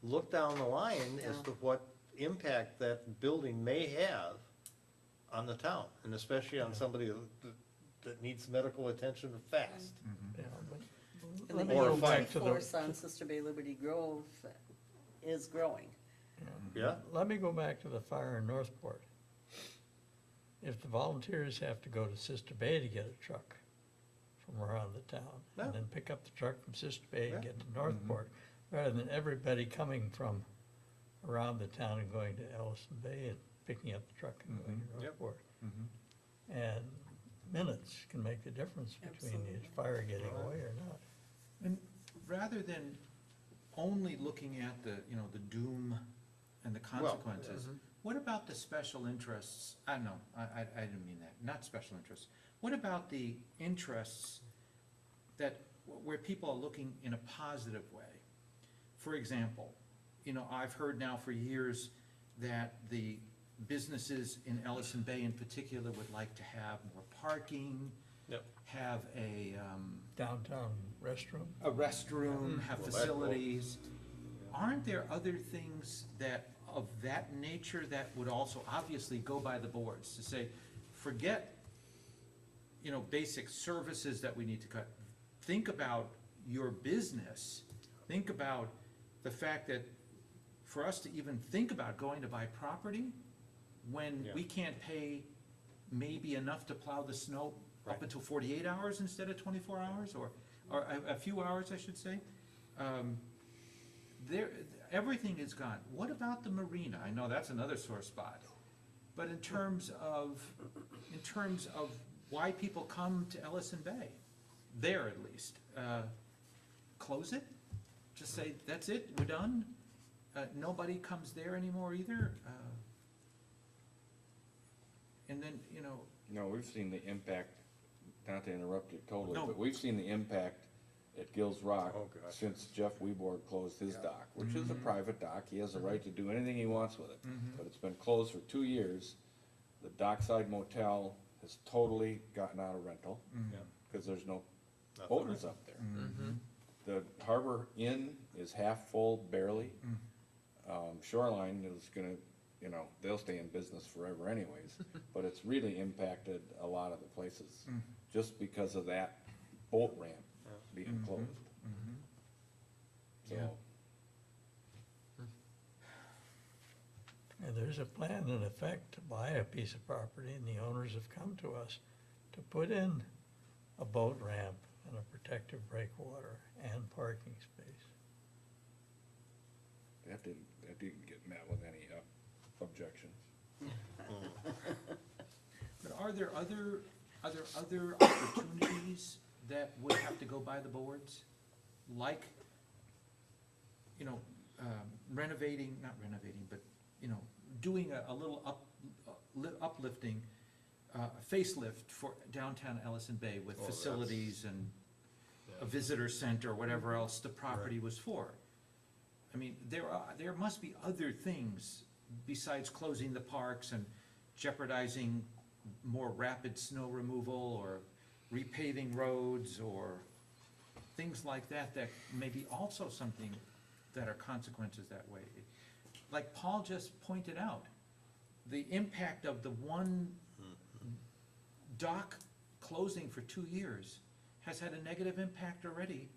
look down the line as
Yeah.
to what impact that building may have on the town, and especially on somebody that needs medical attention fast.
yeah, but
And
let
the
me
Or
go
a
back to the,
force on Sister Bay Liberty Grove is growing.
Yeah?
let me go back to the fire in Northport. If the volunteers have to go to Sister Bay to get a truck from around the town,
Yeah.
and then pick up the truck from Sister Bay and
Yeah.
get to Northport, rather than everybody coming from around the town and going to Ellison Bay and picking up the truck and going to
Yep.
Northport. And minutes can make the difference between the
Absolutely.
fire getting away or not.
And rather than only looking at the, you know, the doom and the consequences, what about the special interests? I don't know, I didn't mean that, not special interests. What about the interests that, where people are looking in a positive way? For example, you know, I've heard now for years that the businesses in Ellison Bay in particular would like to have more parking,
Yep.
have a
Downtown restroom,
restroom, have
Well, that-
facilities. Aren't there other things that, of that nature, that would also obviously go by the boards to say, forget, you know, basic services that we need to cut. Think about your business. Think about the fact that for us to even think about going to buy property, when
Yeah.
we can't pay maybe enough to plow the snow up
Right.
until 48 hours instead of 24 hours, or a few hours, I should say. There, everything is gone. What about the marina? I know that's another sore spot. But in terms of why people come to Ellison Bay, there at least, close it? Just say, that's it, we're done? Nobody comes there anymore either? And then, you know,
No, we've seen the impact, not to interrupt you totally,
No.
but we've seen the impact at Gills Rock
Oh, gosh.
since Jeff Weborg closed his dock, which is a
Mm-hmm.
private dock. He has the right to do anything he wants with it. But it's been closed for 2 years. The Dockside Motel has totally gotten out of rental,
Mm-hmm.
because there's no
Nothing
boaters up there. The Harbor Inn is half full, barely. Shoreline is gonna, you know, they'll stay in business forever anyways, but it's really impacted a lot of the places, just because of that boat ramp being closed.
Yeah.
So,
and there's a plan in effect to buy a piece of property, and the owners have come to us to put in a boat ramp and a protective breakwater and parking space.
that didn't get met with any objections.
But are there other opportunities that would have to go by the boards? Like, you know, renovating, not renovating, but, you know, doing a little uplifting, facelift for downtown Ellison Bay with
Oh, that's-
facilities and a
Yeah.
visitor center, whatever else the property was for. I mean, there must be other things besides closing the parks and jeopardizing more rapid snow removal or repaving roads or things like that, that may be also something that are consequences that way. Like Paul just pointed out, the impact of the one dock closing for 2 years has had a negative impact already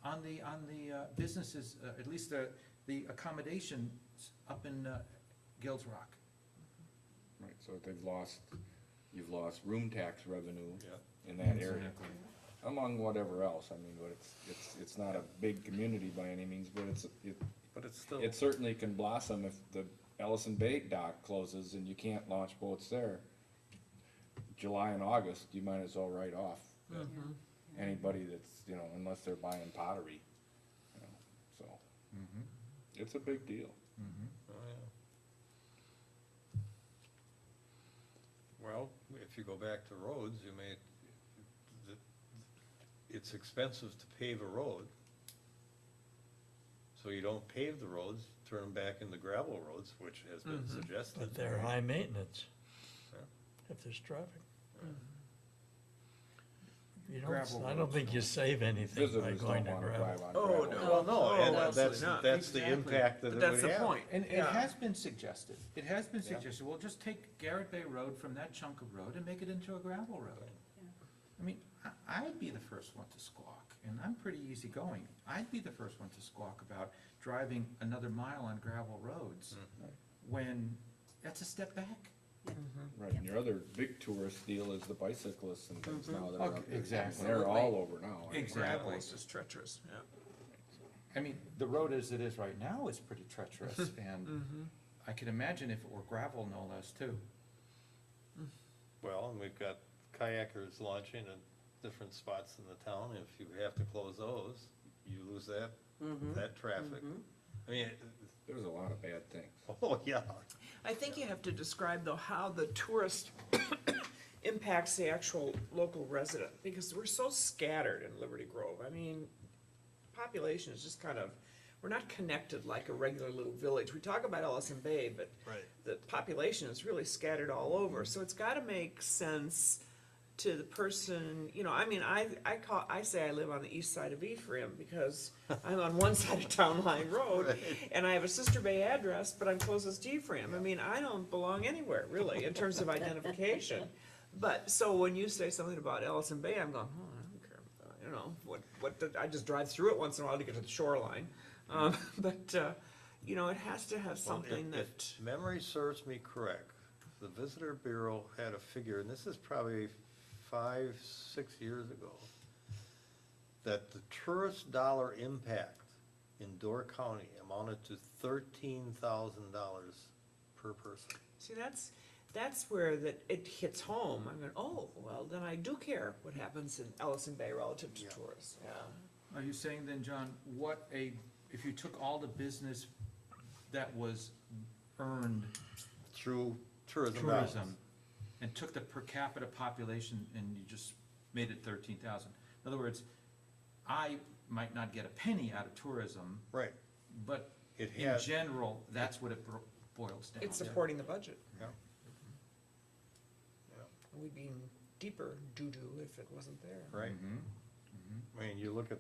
on the businesses, at least the accommodations up in Gills Rock.
Right, so you've lost room tax revenue
Yeah.
in that area,
Exactly.
among whatever else, I mean, but it's not a big community by any means, but
But it's still,
it certainly can blossom if the Ellison Bay dock closes and you can't launch boats there. July and August, you might as well write off anybody that's, you know, unless they're buying pottery, you know, so, it's a big deal.
oh, yeah. Well, if you go back to roads, you may, it's expensive to pave a road. So you don't pave the roads, turn them back into gravel roads, which has been suggested.
But they're high maintenance
Yeah.
if there's traffic. You
Gravel
don't, I don't
roads
think you save anything by
Visitors
going
don't
to
wanna
gravel.
drive on
Oh,
gravel.
no.
Well, no,
Oh,
and
absolutely not.
that's the
Exactly.
impact that
But
it
that's
would
the
have.
point.
And it
Yeah.
has been suggested, well, just take Garrett Bay Road from that chunk of road and make it into a gravel road. I mean, I'd be the first one to squawk, and I'm pretty easygoing. I'd be the first one to squawk about driving another mile on gravel roads when that's a step back.
Right, and your other big tourist deal is the bicyclists and things now that are
Okay,
up there.
exactly.
They're all over now. I mean,
Exactly.
Gravel is just treacherous, yeah.
I mean, the road as it is right now is pretty treacherous, and I could imagine if it were gravel, no less, too.
Well, and we've got kayakers launching at different spots in the town. If you have to close those, you lose that traffic. I mean,
There's a lot of bad things.
oh, yeah.
I think you have to describe, though, how the tourist impacts the actual local resident, because we're so scattered in Liberty Grove. I mean, population is just kind of, we're not connected like a regular little village. We talk about Ellison Bay, but
Right.
the population is really scattered all over, so it's gotta make sense to the person, you know, I mean, I say I live on the east side of Ephraim because I'm on one side of Town Line Road, and I have a Sister Bay address, but I'm closest to Ephraim. I mean, I don't belong anywhere, really, in terms of identification. But, so when you say something about Ellison Bay, I'm going, oh, I don't care, you know, I just drive through it once in a while to get to the shoreline. But, you know, it has to have
Well,
something that,
if memory serves me correct, the Visitor Bureau had a figure, and this is probably 5-6 years ago, that the tourist dollar impact in Door County amounted to $13,000 per person.
see, that's where it hits home. I'm going, oh, well, then I do care what happens in Ellison Bay relative to
Yeah.
tourists, yeah.
Are you saying then, John, if you took all the business that was earned
Through tourism dollars.
tourism and took the per capita population and you just made it 13,000? In other words, I might not get a penny out of tourism,
Right.
but
It
in
has,
general, that's what it boils down to.
It's supporting the budget.
yeah.
We'd be in deeper doo-doo if it wasn't there.
Right. I mean, you look at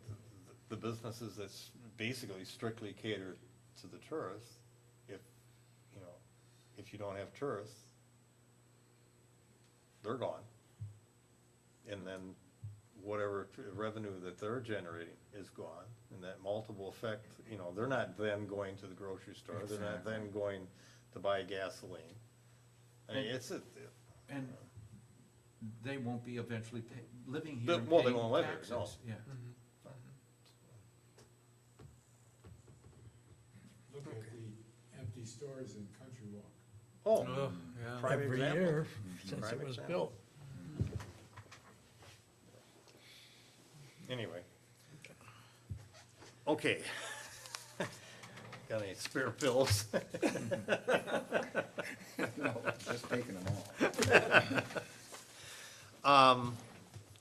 the businesses that's basically strictly catered to the tourists. If you don't have tourists, they're gone. And then whatever revenue that they're generating is gone. And that multiple effect, they're not then going to the grocery store, they're not
Exactly.
then going to buy gasoline. I mean,
And they won't be eventually living here and
Well, they
paying
won't live here,
taxes.
no.
Yeah.
Look at the empty stores in Country Walk.
oh, prime
Every
example.
year since
Prime
it was
example.
built.
Okay. Got any spare pills?
No, just taking them all.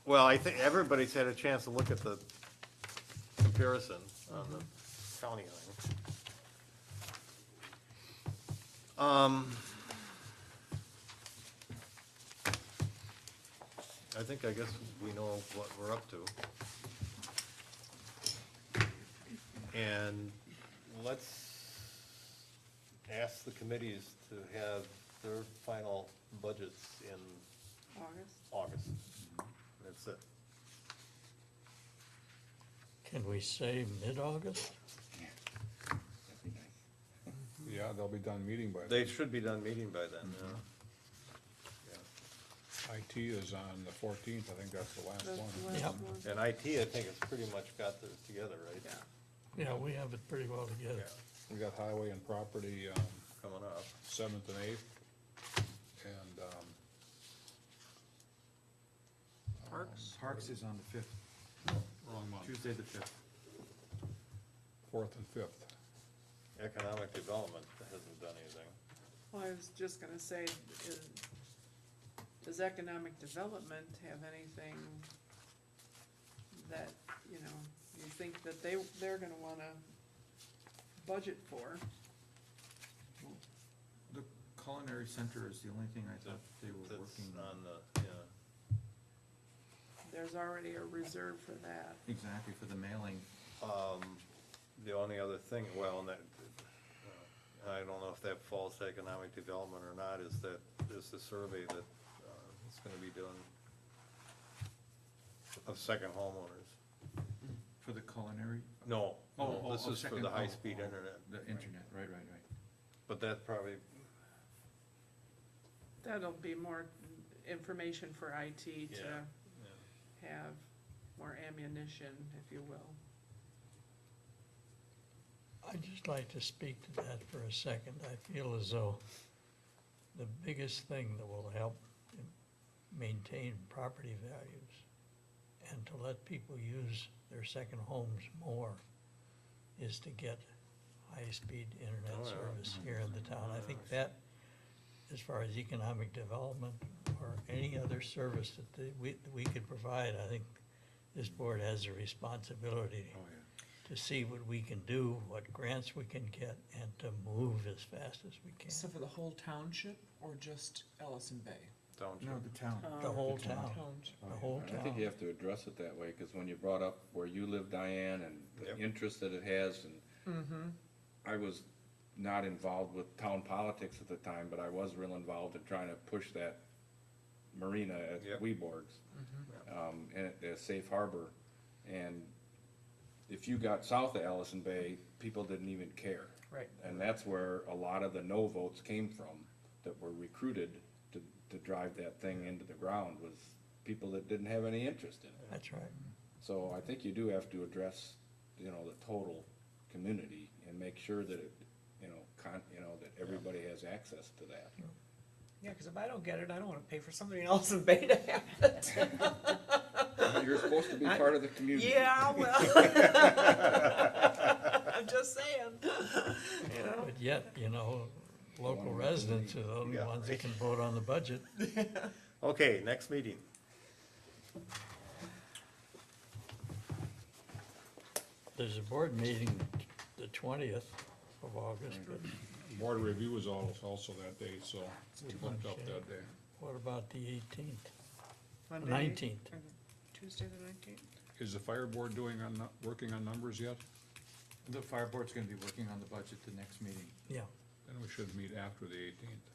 Well, I think everybody's had a chance to look at the comparison on the county line. I guess we know what we're up to. And let's ask the committees to have their final budgets in
August?
August. That's it.
Can we say mid-August?
That'd be nice.
Yeah, they'll be done meeting by then.
They should be done meeting by then, yeah.
IT is on the 14th, I think that's the last
That's
one.
the last
Yep.
one.
And IT, I think, has pretty much got this together, right?
Yeah.
Yeah, we have it pretty well together.
Yeah,
We got highway and property,
coming up.
7th and 8th, and,
Parks?
Parks is on the fifth,
wrong month,
Tuesday the fifth.
4th and 5th.
Economic development hasn't done anything.
Well, I was just gonna say, does economic development have anything that, you know, you think that they're gonna wanna budget for?
The culinary center is the only thing I thought they were
That's
working
on
on.
the, yeah.
There's already a reserve for that.
Exactly, for the mailing.
The only other thing, well, and that, I don't know if that falls to economic development or not, is that there's the survey that, is gonna be done of second homeowners.
For the culinary?
No,
Oh,
no, this
oh,
is for
second-
the
oh,
high-speed
oh,
internet.
The internet, right.
But that probably,
That'll be more information for IT
Yeah,
to have more ammunition, if you will.
I'd just like to speak to that for a second. I feel as though the biggest thing that will help maintain property values and to let people use their second homes more is to get high-speed internet
Oh, yeah.
service here in the town. I think that, as far as economic development or any other service that we could provide, I think this board has a responsibility
Oh, yeah.
to see what we can do, what grants we can get, and to move as fast as we can.
So for the whole township or just Ellison Bay?
township.
No, the town.
The whole
The town.
town,
Township.
the whole
I think you
town.
have to address it that way, cause when you brought up where you live, Diane, and
Yep.
the interest that it has, and I was not involved with town politics at the time, but I was real involved in trying to push that marina at
Yep.
Weeborg's. And at Safe Harbor, and if you got south of Ellison Bay, people didn't even care.
Right.
And that's where a lot of the no votes came from, that were recruited to drive that thing into the ground, was people that didn't have any interest in it.
That's right.
So I think you do have to address, the total community and make sure that it, that everybody has access to that.
Yeah, because if I don't get it, I don't want to pay for somebody else in Bay to have it.
You're supposed to be part of the community.
Yeah, well. I'm just saying, you know?
But yet, local residents are the only
Yeah,
ones that
right.
can vote on the budget.
Okay, next meeting.
There's a board meeting the 20th of August, but
Board review is also that day, so we booked up that day.
what about the 18th?
Monday,
19th.
or Tuesday the 19th?
Is the fire board working on numbers yet?
The fire board's gonna be working on the budget the next meeting.
Yeah,
Then we should meet after the 18th.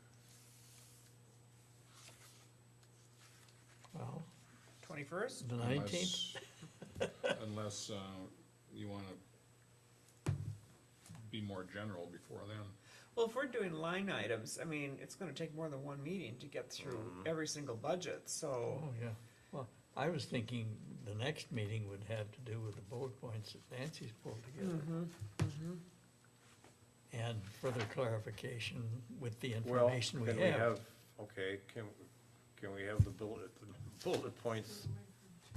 well,
21st?
the 19th?
Unless you wanna be more general before then.
Well, if we're doing line items, I mean, it's gonna take more than one meeting to get through every single budget, so.
Oh, yeah. Well, I was thinking the next meeting would have to do with the bullet points that Nancy's pulled together. And further clarification with the
Well,
information we
can
have.
Okay, can we have the bullet points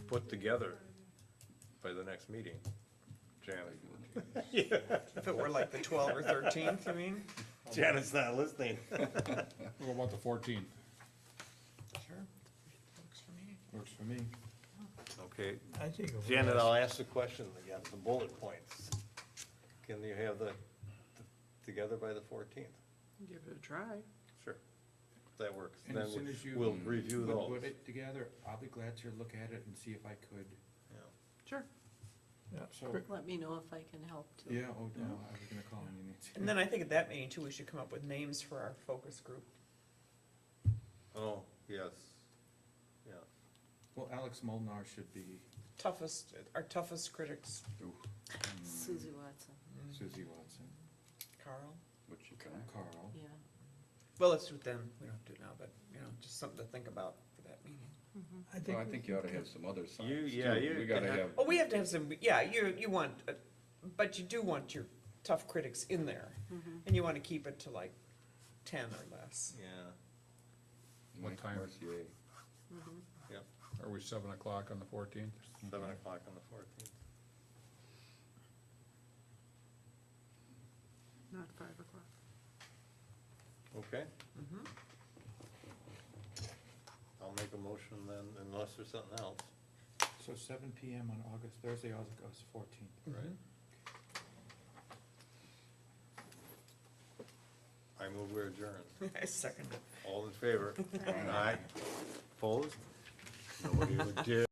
put together by the next meeting? Janet?
If it were like the 12th or 13th, you mean?
Janet's not listening.
What about the 14th?
Sure. Works for me.
Works for me.
Okay,
I think if we
Janet,
ask-
I'll ask the question again, the bullet points. Can you have together by the 14th?
Give it a try.
Sure. That works.
And
Then
as soon as you
we'll review
Put
those.
it together, I'll be glad to look at it and see if I could,
Yeah.
Sure.
Yeah,
so,
Let me know if I can help too.
yeah, oh, no, I was gonna call on you, Nancy.
And then I think at that meeting too, we should come up with names for our focus group.
Oh, yes. Yeah.
Well, Alex Molnar should be
Our toughest critics,
Susie Watson,
Susie Watson,
Carl.
What you can.
Carl.
yeah.
Well, let's do it then. We don't have to do it now, but, just something to think about for that meeting.
Well, I think you ought to have some other signs
You-
too.
yeah, you
We gotta
can have-
have,
Oh, we have to have some, yeah, you want, but you do want your tough critics in there. And you want to keep it to like 10 or less.
Yeah.
What
Mike
time?
Mercier.
Yep.
Are we 7 o'clock on the 14th?
7 o'clock on the 14th.
Not 5 o'clock.
Okay.
Mhm.
I'll make a motion then, unless there's something else.
So 7 PM on Thursday, August 14th.
Right. I move we adjourn.
I second it.
All in favor? Aye. Opposed? Nobody would dare.